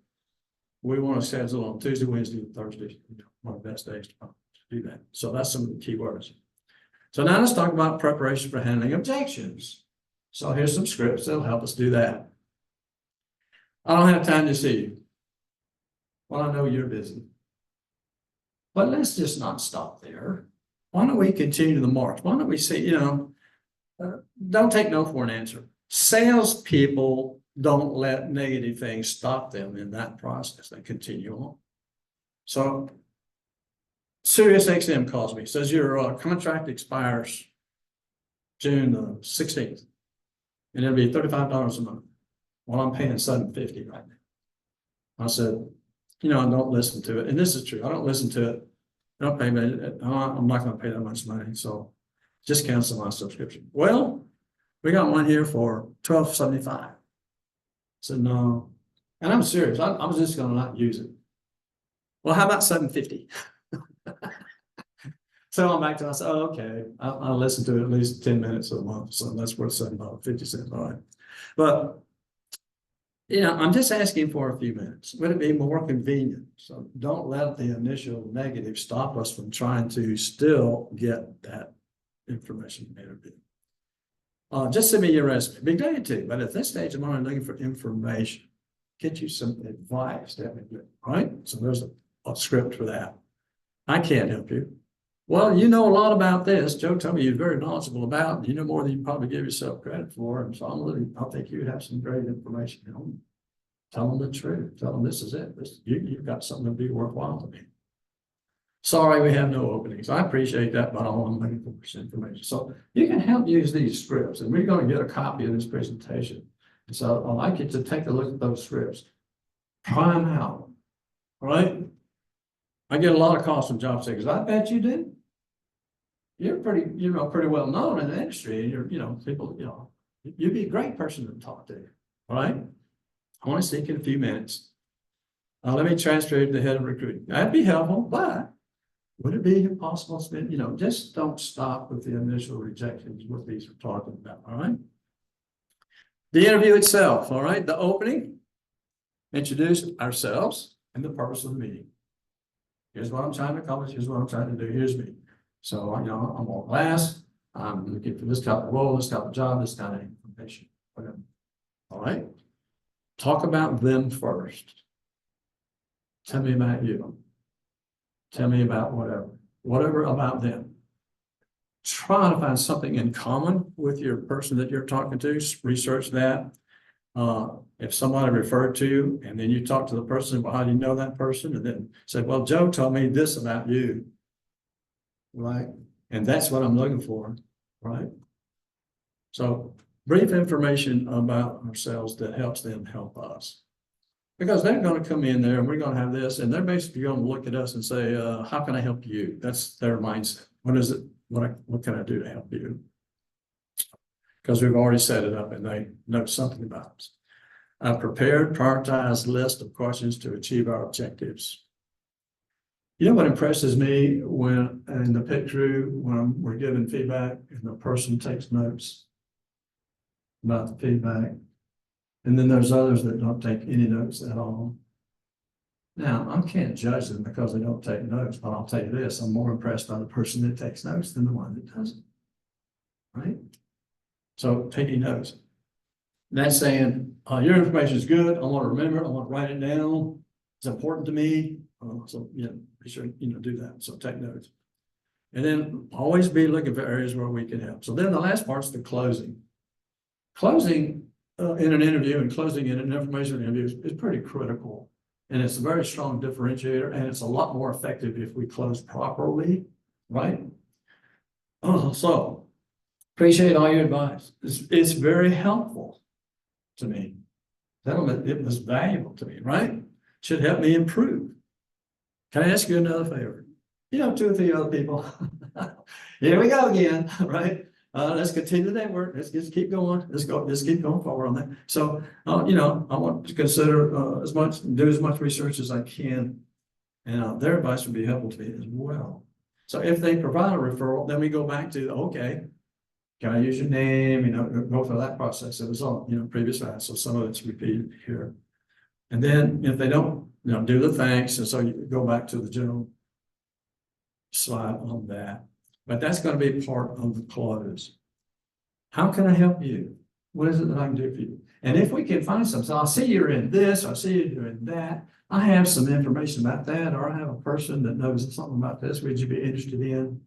We want to schedule on Tuesday, Wednesday, and Thursday. One of the best days to do that. So that's some of the key words. So now let's talk about preparation for handling objections. So here's some scripts that'll help us do that. I don't have time to see you. Well, I know you're busy. But let's just not stop there. Why don't we continue the march? Why don't we say, don't take no for an answer. Salespeople don't let negative things stop them in that process. They continue on. So SiriusXM calls me, says your contract expires June the 16th, and it'll be $35 a month. Well, I'm paying $750 right now. I said, don't listen to it. And this is true. I don't listen to it. Don't pay me. I'm not going to pay that much money. So just cancel my subscription. Well, we got one here for $12.75. I said, no. And I'm serious. I'm just going to not use it. Well, how about $750? So I'm back to, I said, oh, okay, I'll listen to it at least 10 minutes a month. So that's worth $7.50. All right. But, I'm just asking for a few minutes. Would it be more convenient? So don't let the initial negative stop us from trying to still get that information interview. Just send me your resume. Be glad to. But at this stage, I'm only looking for information. Get you some advice. That would be good. All right. So there's a script for that. I can't help you. Well, you know a lot about this. Joe told me you're very knowledgeable about, you know more than you probably give yourself credit for. And so I think you have some great information. Tell them the truth. Tell them this is it. You've got something to be worthwhile to me. Sorry, we have no openings. I appreciate that, but all I'm looking for is information. So you can help use these scripts, and we're going to get a copy of this presentation. And so I'd like you to take a look at those scripts. Try them out. All right? I get a lot of calls from job seekers. I bet you do. You're pretty well known in the industry. And you're, people, you'd be a great person to talk to. All right. I want to speak in a few minutes. Let me transfer you to the head of recruiting. That'd be helpful, but would it be possible to spend, just don't stop with the initial rejections, what these are talking about. All right. The interview itself. All right. The opening, introduce ourselves and the purpose of the meeting. Here's what I'm trying to accomplish. Here's what I'm trying to do. Here's me. So, I'm on glass. I'm looking for this type of role, this type of job, this kind of information. Whatever. All right. Talk about them first. Tell me about you. Tell me about whatever about them. Try to find something in common with your person that you're talking to. Research that. If somebody referred to you and then you talk to the person, well, how do you know that person? And then say, well, Joe told me this about you. Right. And that's what I'm looking for. Right. So brief information about ourselves that helps them help us. Because they're gonna come in there and we're gonna have this, and they're basically gonna look at us and say, how can I help you? That's their mindset. What is it? What can I do to help you? Because we've already set it up and they know something about us. A prepared, prioritized list of questions to achieve our objectives. You know what impresses me when in the pit crew, when we're giving feedback and the person takes notes about the feedback. And then there's others that don't take any notes at all. Now, I can't judge them because they don't take notes, but I'll tell you this, I'm more impressed by the person that takes notes than the one that doesn't. Right? So taking notes. That's saying, your information is good. I want to remember it. I want to write it down. It's important to me. So, be sure, do that. So take notes. And then always be looking for areas where we can help. So then the last part's the closing. Closing in an interview and closing in an information interview is pretty critical. And it's a very strong differentiator, and it's a lot more effective if we close properly, right? So appreciate all your advice. It's very helpful to me. It was valuable to me, right? Should help me improve. Can I ask you another favor? 2 or 3 other people. Here we go again, right? Let's continue that work. Let's just keep going. Let's keep going forward on that. So, I want to consider do as much research as I can. And their advice would be helpful to me as well. So if they provide a referral, then we go back to, okay, can I use your name? Go through that process. It was on, previous class. So some of it's repeated here. And then if they don't, do the thanks. And so you go back to the general slide on that. But that's going to be part of the close. How can I help you? What is it that I can do for you? And if we can find something, so I see you're in this, I see you're doing that. I have some information about that, or I have a person that knows something about this. Would you be interested in?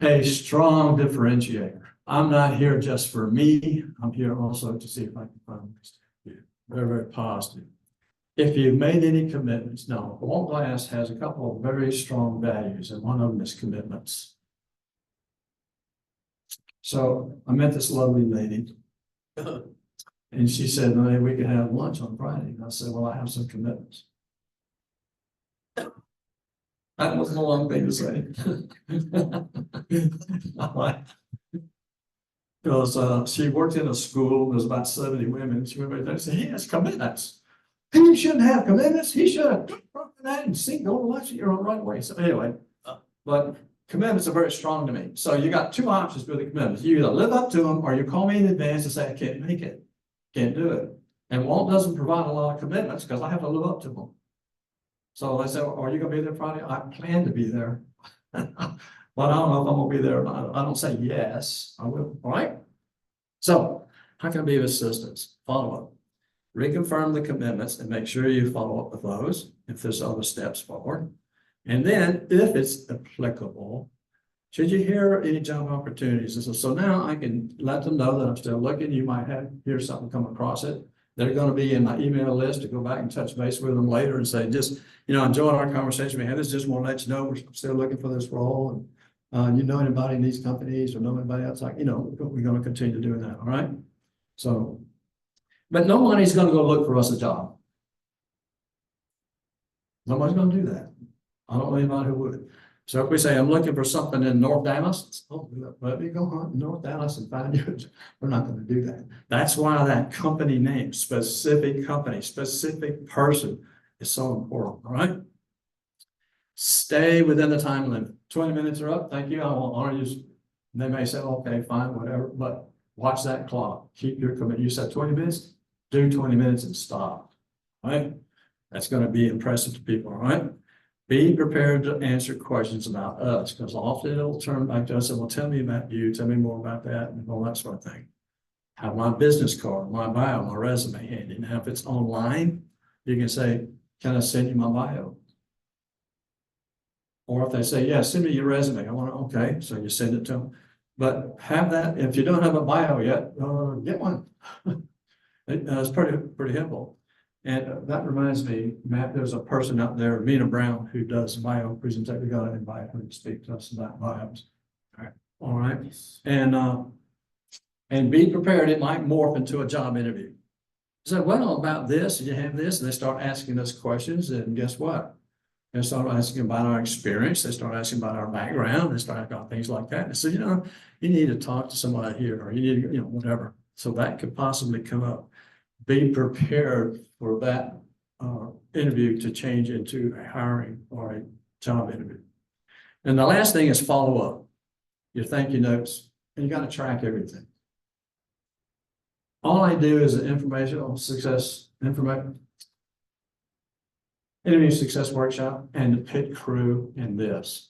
A strong differentiator. I'm not here just for me. I'm here also to see if I can find this to you. Very, very positive. If you've made any commitments, now, Walt Glass has a couple of very strong values, and one of them is commitments. So I met this lovely lady, and she said, "Maybe we could have lunch on Friday." And I said, "Well, I have some commitments." That wasn't a long thing to say. Because she worked in a school, there's about 70 women. She went right there and said, "He has commitments. He shouldn't have commitments. He should have broken that and seen, go to lunch, you're on the right way." So anyway, but commitments are very strong to me. So you got 2 options with the commitments. You either live up to them or you call me in advance and say, "I can't make it, can't do it." And Walt doesn't provide a lot of commitments because I have to live up to them. So I said, "Are you gonna be there Friday?" "I plan to be there." But I don't know if I'm gonna be there or not. I don't say yes, I will, all right? So how can I be of assistance? Follow up. Reconfirm the commitments and make sure you follow up with those if there's other steps forward. And then if it's applicable, should you hear any job opportunities? And so now I can let them know that I'm still looking. You might hear something come across it. They're going to be in my email list to go back and touch base with them later and say, just, enjoying our conversation we had. This just want to let you know we're still looking for this role. And anybody in these companies or know anybody else, we're going to continue doing that. All right. So, but nobody's going to go look for us a job. Nobody's going to do that. I don't know anybody who would. So if we say, "I'm looking for something in North Dallas," let me go hunt in North Dallas and find you. We're not going to do that. That's why that company name, specific company, specific person is so important. All right. Stay within the time limit. 20 minutes are up. Thank you. I will honor you. They may say, "Okay, fine, whatever," but watch that clock. Keep your commitment. You said 20 minutes, do 20 minutes and stop. All right. That's going to be impressive to people. All right. Be prepared to answer questions about us, because often it'll turn back to us and, "Well, tell me about you, tell me more about that," and all that sort of thing. Have my business card, my bio, my resume handy. Now, if it's online, you can say, "Can I send you my bio?" Or if they say, "Yeah, send me your resume," I want to, okay, so you send it to them. But have that, if you don't have a bio yet, get one. It's pretty helpful. And that reminds me, Matt, there's a person out there, Mina Brown, who does bio presentation. We got to invite her to speak to us about bios. All right. All right, and be prepared, it might morph into a job interview. So, well, about this, and you have this, and they start asking us questions, and guess what? They start asking about our experience, they start asking about our background, they start asking about things like that. And so, you need to talk to somebody here, or you need to, whatever. So that could possibly come up. Be prepared for that interview to change into a hiring or a job interview. And the last thing is follow up. Your thank you notes, and you got to track everything. All I do is an interview success workshop and the pit crew in this.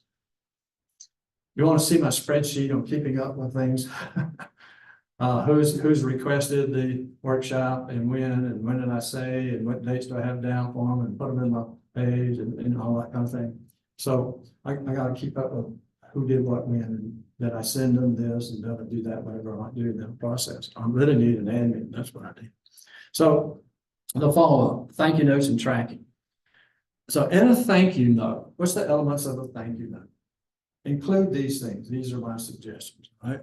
You want to see my spreadsheet on keeping up with things? Who's requested the workshop and when did I say, and what dates do I have down for them, and put them in my page and all that kind of thing. So I got to keep up with who did what when, and that I send them this and that I do that, whatever I do in that process. I really need an admin. That's what I do. So the follow-up, thank you notes and tracking. So in a thank you note, what's the elements of a thank you note? Include these things. These are my suggestions, right?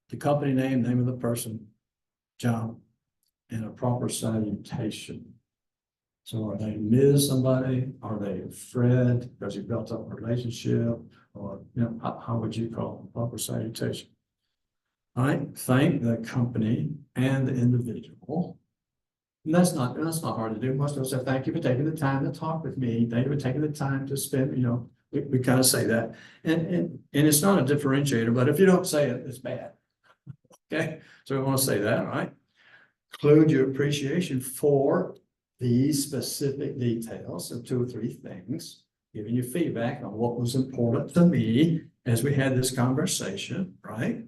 The company name, name of the person, job, and a proper salutation. So are they Ms. somebody? Are they Fred? Because you built up a relationship? Or, how would you call them? Proper salutation. All right, thank the company and the individual. And that's not hard to do. Most of us say, thank you for taking the time to talk with me. Thank you for taking the time to spend, we kind of say that. And it's not a differentiator, but if you don't say it, it's bad. Okay, so we want to say that, right? Include your appreciation for these specific details of 2 or 3 things, giving you feedback on what was important to me as we had this conversation, right?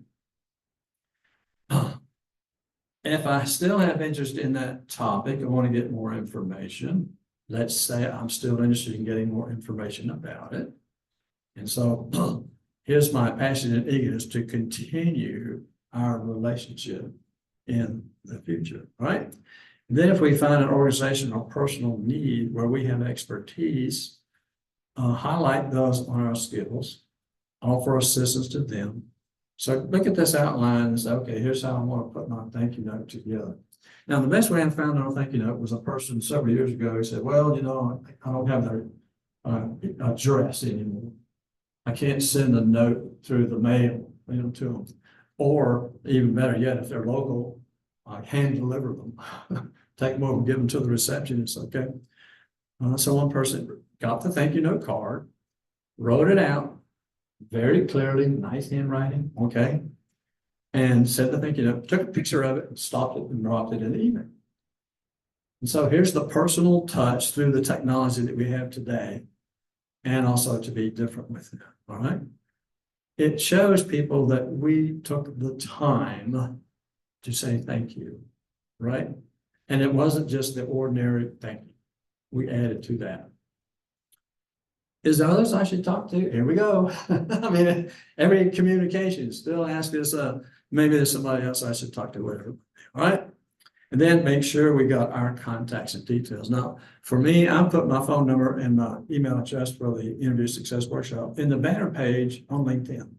If I still have interest in that topic, I want to get more information. Let's say I'm still interested in getting more information about it. And so here's my passion and eagerness to continue our relationship in the future, right? And then if we find an organization or personal need where we have expertise, highlight those on our skills, offer assistance to them. So look at this outline and say, okay, here's how I want to put my thank you note together. Now, the best way I found on a thank you note was a person several years ago who said, well, I don't have their address anymore. I can't send a note through the mail, to them. Or even better yet, if they're local, I hand deliver them. Take them over and give them to the receptionist, okay? So one person got the thank you note card, wrote it out very clearly, nice handwriting, okay? And said the thank you note, took a picture of it, and stopped it and dropped it in the email. And so here's the personal touch through the technology that we have today, and also to be different with it, all right? It shows people that we took the time to say thank you, right? And it wasn't just the ordinary thank you. We added to that. Is there others I should talk to? Here we go. I mean, every communication still ask us, maybe there's somebody else I should talk to, whatever. All right. And then make sure we got our contacts and details. Now, for me, I put my phone number and my email address for the interview success workshop in the banner page on LinkedIn.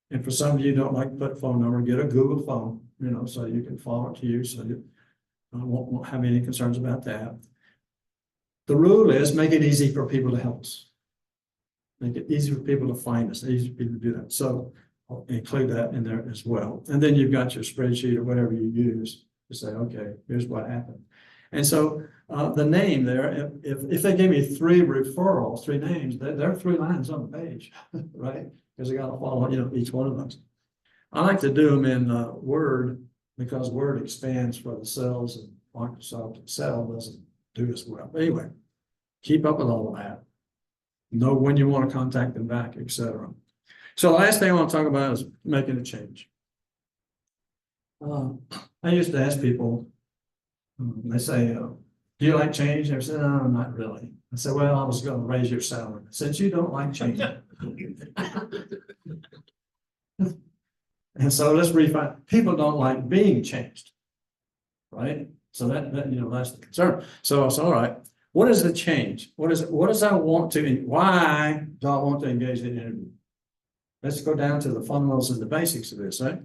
And for some of you who don't like to put phone number, get a Google phone, so you can follow it to you, so you won't have any concerns about that. The rule is make it easy for people to help us. Make it easy for people to find us, easy for people to do that. So I'll include that in there as well. And then you've got your spreadsheet or whatever you use to say, okay, here's what happened. And so the name there, if they gave me 3 referrals, 3 names, there are 3 lines on the page, right? Because I got to follow, each one of those. I like to do them in Word because Word expands for the cells and Microsoft Excel doesn't do as well. But anyway, keep up with all of that. Know when you want to contact them back, etc. So the last thing I want to talk about is making a change. I used to ask people, they say, do you like change? They said, no, not really. I said, well, I was going to raise your salary. Since you don't like change. And so let's refine. People don't like being changed, right? So that that's the concern. So it's all right. What is the change? What is it? What does I want to? Why do I want to engage in an interview? let's go down to the fundamentals and the basics of this, right?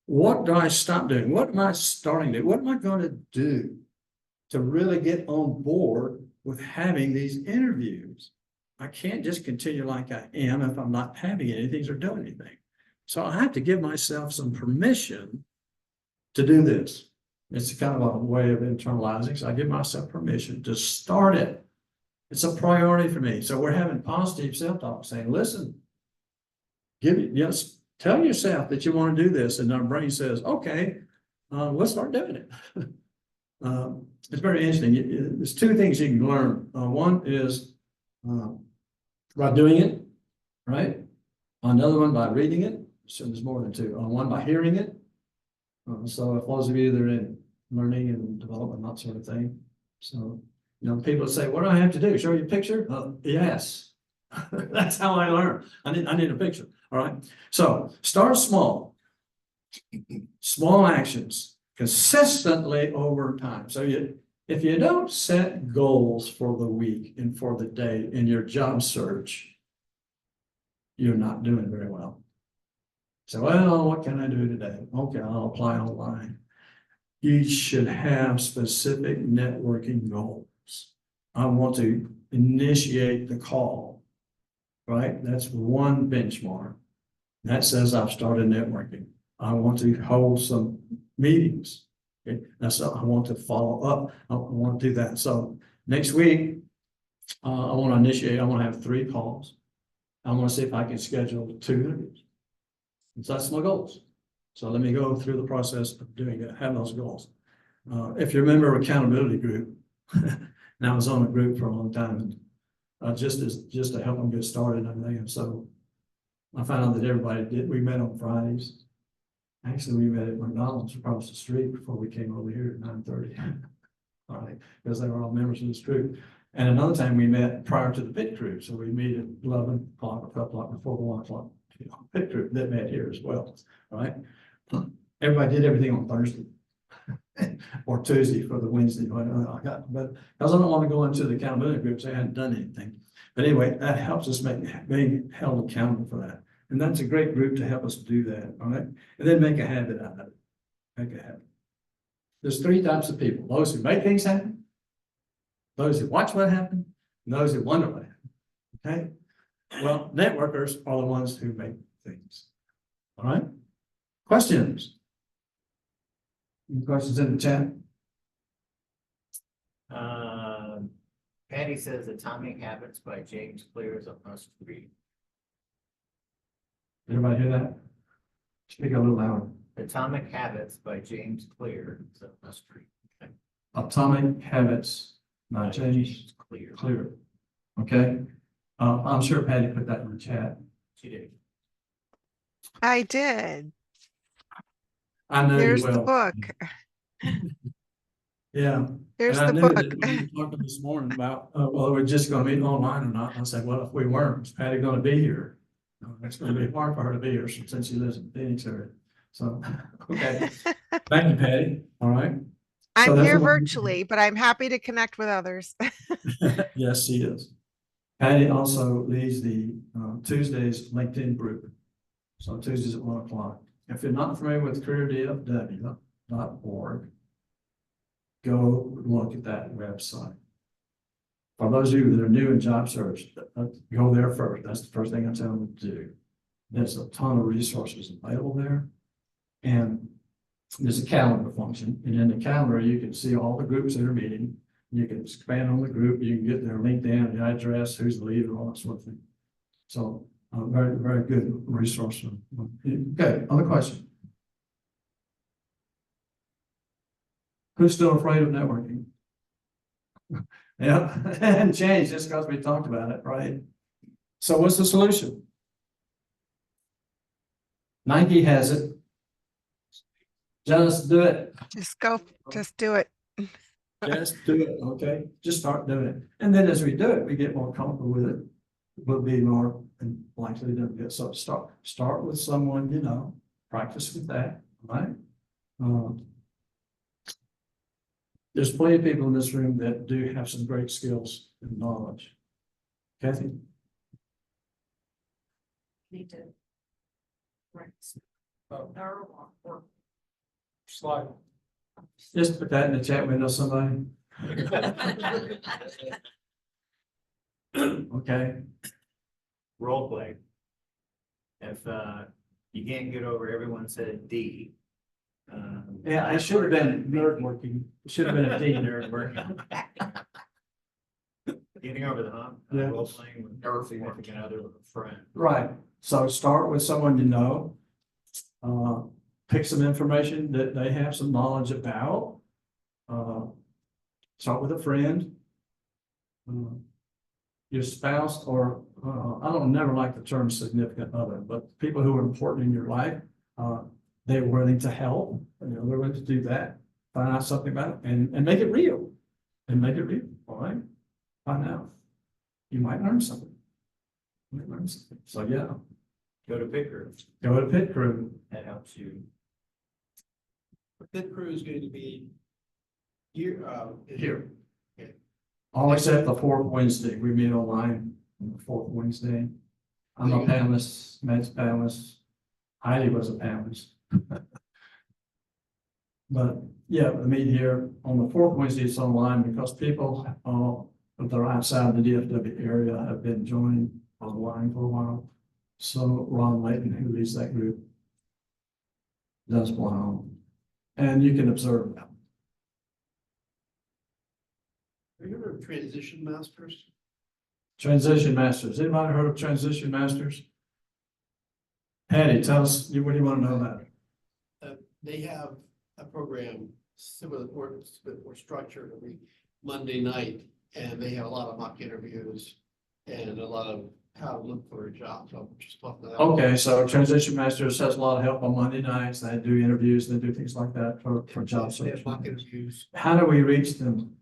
What do I stop doing? What am I starting to do? What am I going to do to really get on board with having these interviews? I can't just continue like I am if I'm not having anything or doing anything. So I have to give myself some permission to do this. It's kind of a way of internalizing. So I give myself permission to start it. It's a priority for me. So we're having positive self-talk saying, listen, tell yourself that you want to do this. And our brain says, okay, let's start doing it. It's very interesting. There's two things you can learn. One is by doing it, right? Another one by reading it. So there's more than two. One by hearing it. So if those of you that are in learning and development, that sort of thing. So, people say, what do I have to do? Show you a picture? Yes. That's how I learn. I need a picture. All right. So start small. Small actions consistently over time. So if you don't set goals for the week and for the day in your job search, you're not doing very well. So, well, what can I do today? Okay, I'll apply online. You should have specific networking goals. I want to initiate the call, right? That's one benchmark. That says I've started networking. I want to hold some meetings. Okay, that's I want to follow up. I want to do that. So next week, I want to initiate. I want to have 3 calls. I want to see if I can schedule 2 interviews. So that's my goals. So let me go through the process of doing it, have those goals. If you remember accountability group, and I was on a group for a long time, just to help them get started and everything. And so I found out that everybody did. We met on Fridays. Actually, we met at McDonald's across the street before we came over here at 9:30. All right, because they were all members of this group. And another time we met prior to the pit crew. So we meet at 11 o'clock, a couple o'clock before the 1 o'clock pit crew that met here as well. All right. Everybody did everything on Thursday or Tuesday for the Wednesday. But because I don't want to go into the accountability groups, I hadn't done anything. But anyway, that helps us being held accountable for that. And that's a great group to help us do that. All right. And then make a habit out of it. Make a habit. There's 3 types of people: those who make things happen, those who watch what happened, and those who wonder what happened. Okay. Well, networkers are the ones who make things. All right. Questions? Any questions in the chat? Patty says Atomic Habits by James Clear is a must read. Everybody hear that? Speak a little louder. Atomic Habits by James Clear is a must read. Okay. Atomic Habits by James Clear. Okay. I'm sure Patty put that in the chat. She did. I did. I know There's you will. the book. Yeah. There's and the I knew book. that we were talking this morning about, well, we're just going to meet online or not. And I said, well, if we weren't, is Patty going to be here? It's going to be hard for her to be here since she lives in Phoenix area. So, okay. Thank you, Patty. All right. I'm here virtually, but I'm happy to connect with others. Yes, she is. Patty also leads the Tuesdays LinkedIn group. So Tuesdays at 1 o'clock. If you're not familiar with careerdfw.org, go look at that website. For those of you that are new in job search, go there first. That's the first thing I tell them to do. There's a ton of resources available there. And there's a calendar function. And in the calendar, you can see all the groups that are meeting. You can expand on the group. You can get their LinkedIn, the address, who's the leader, all that sort of thing. So very, very good resource. Okay, other question? Who's still afraid of networking? Yeah, and change just because we talked about it, right? So what's the solution? Nike has it. Just do it. Just go, just do it. Just do it, okay? Just start doing it. And then as we do it, we get more comfortable with it. We'll be more likely to get. So start with someone, you know, practice with that, right? There's plenty of people in this room that do have some great skills and knowledge. Kathy? Need to Slide. Just put that in the chat window, somebody. Okay. Role play. If you can't get over, everyone said D. Yeah, it should have been nerd working. It should have been a D. Nerd working. Getting over the hump, Yeah. role playing with a significant other with a friend. Right. So start with someone you know. Pick some information that they have some knowledge about. Start with a friend. Your spouse or, I don't never like the term significant other, but people who are important in your life, they're willing to help, they're willing to do that. Find out something about it and make it real. And make it real, all right? Find out. You might learn something. You might learn something. So yeah, Go to pit crew. go to pit crew. That helps you. The pit crew is going to be here, Here. All except the fourth Wednesday. We meet online on the fourth Wednesday. I'm a panelist, Matt's a panelist. Heidi was a panelist. But yeah, we meet here on the fourth Wednesday. It's online because people that are outside the DFW area have been joining online for a while. So Ron Layton, who leads that group, does one. And you can observe them. Have you heard of transition masters? Transition Masters. Anybody heard of Transition Masters? Patty, tell us, what do you want to know about it? They have a program similar or structured every Monday night, and they have a lot of mock interviews and a lot of how to look for a job. So I'm just talking about. Okay, so Transition Masters has a lot of help on Monday nights. They do interviews, they do things like that for job They have search. mock interviews. How do we reach them?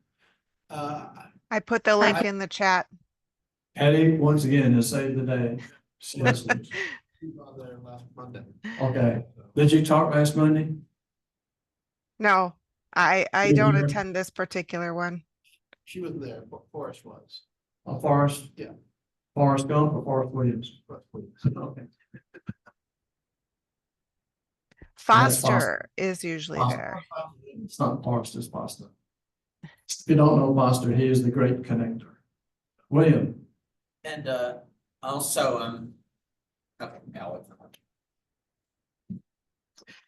I put the link in the chat. Patty, once again, has saved the day. She was- She was on there last Monday. Okay, did you talk last Monday? No, I You don't here? attend this particular one. She wasn't there, but Forrest was. Forrest? Yeah. Forrest Gump or Forrest Williams? Forrest Williams. Okay. Foster is usually Foster. there. It's not Forrest, it's Foster. If you don't know Foster, he is the great connector. William? And also, okay, Alex.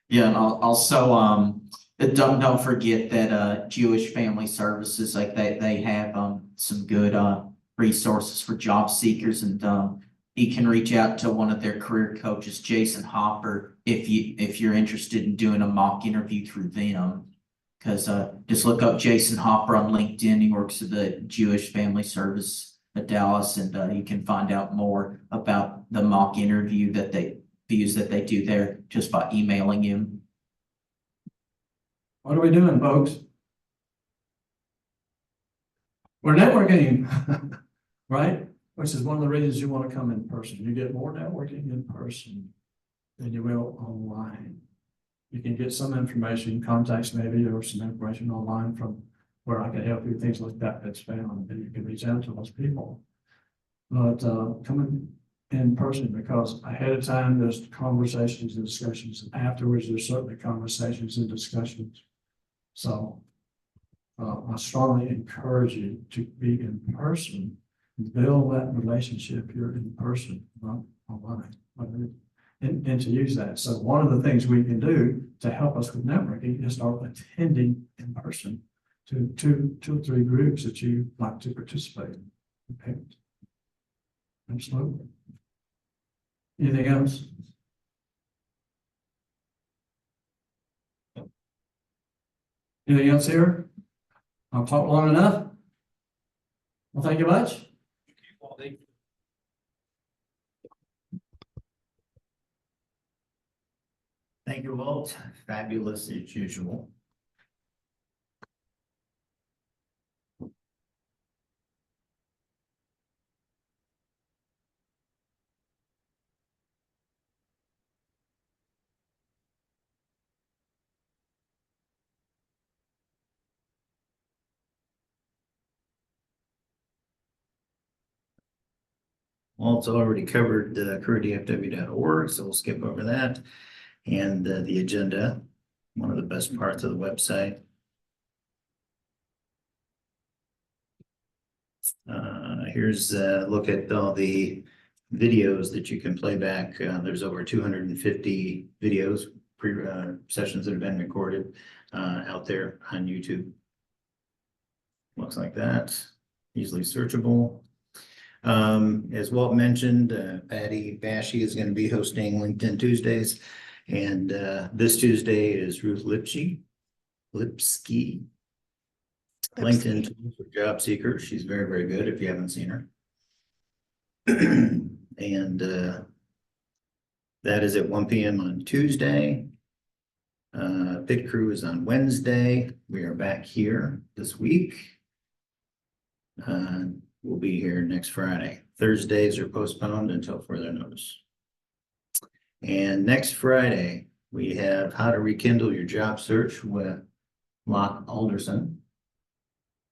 Yeah, and also, don't forget that Jewish Family Services, like they have some good resources for job seekers, and you can reach out to one of their career coaches, Jason Hopper, if you're interested in doing a mock interview through them. Because just look up Jason Hopper on LinkedIn. He works at the Jewish Family Service at Dallas, and you can find out more about the mock interview that they do there just by emailing him. What are we doing, folks? We're networking, right? Which is one of the reasons you want to come in person. You get more networking in person than you will online. You can get some information, contacts maybe, or some information online from where I can help you, things like that that's found, and you can reach out to those people. But coming in person, because ahead of time, there's conversations and discussions, and afterwards, there's certainly conversations and discussions. So I strongly encourage you to be in person, build that relationship here in person, not online, and to use that. So one of the things we can do to help us with networking is start attending in person to two or three groups that you like to participate in. Okay. Absolutely. Anything else? Anything else here? I'll talk long enough. Well, thank you much. Thank you, Walt. Fabulous as usual. Walt's already covered careerdfw.org, so we'll skip over that. And the agenda, one of the best parts of the website. Here's a look at all the videos that you can play back. There's over 250 videos, sessions that have been recorded out there on YouTube. Looks like that, easily searchable. As Walt mentioned, Patty Bashy is going to be hosting LinkedIn Tuesdays. And this Tuesday is Ruth Lipsky. LinkedIn tools for job seekers. She's very, very good if you haven't seen her. And that is at 1 p.m. on Tuesday. Pit Crew is on Wednesday. We are back here this week. We'll be here next Friday. Thursdays are postponed until further notice. And next Friday, we have How to Rekindle Your Job Search with Locke Alderson.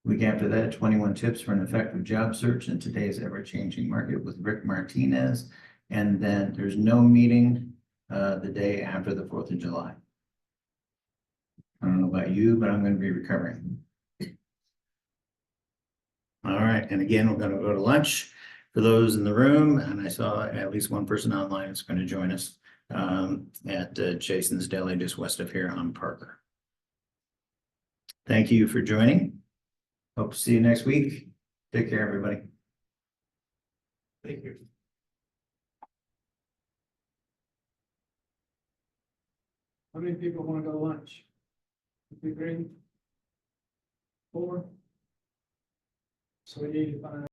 Week after that, 21 tips for an effective job search in today's ever-changing market with Rick Martinez. And then there's no meeting the day after the 4th of July. I don't know about you, but I'm going to be recovering. All right, and again, we're going to go to lunch for those in the room, and I saw at least one person online that's going to join us at Jason's Deli just west of here on Parker. Thank you for joining. Hope to see you next week. Take care, everybody. Thank you. How many people want to go to lunch? 3, 4. So we need to find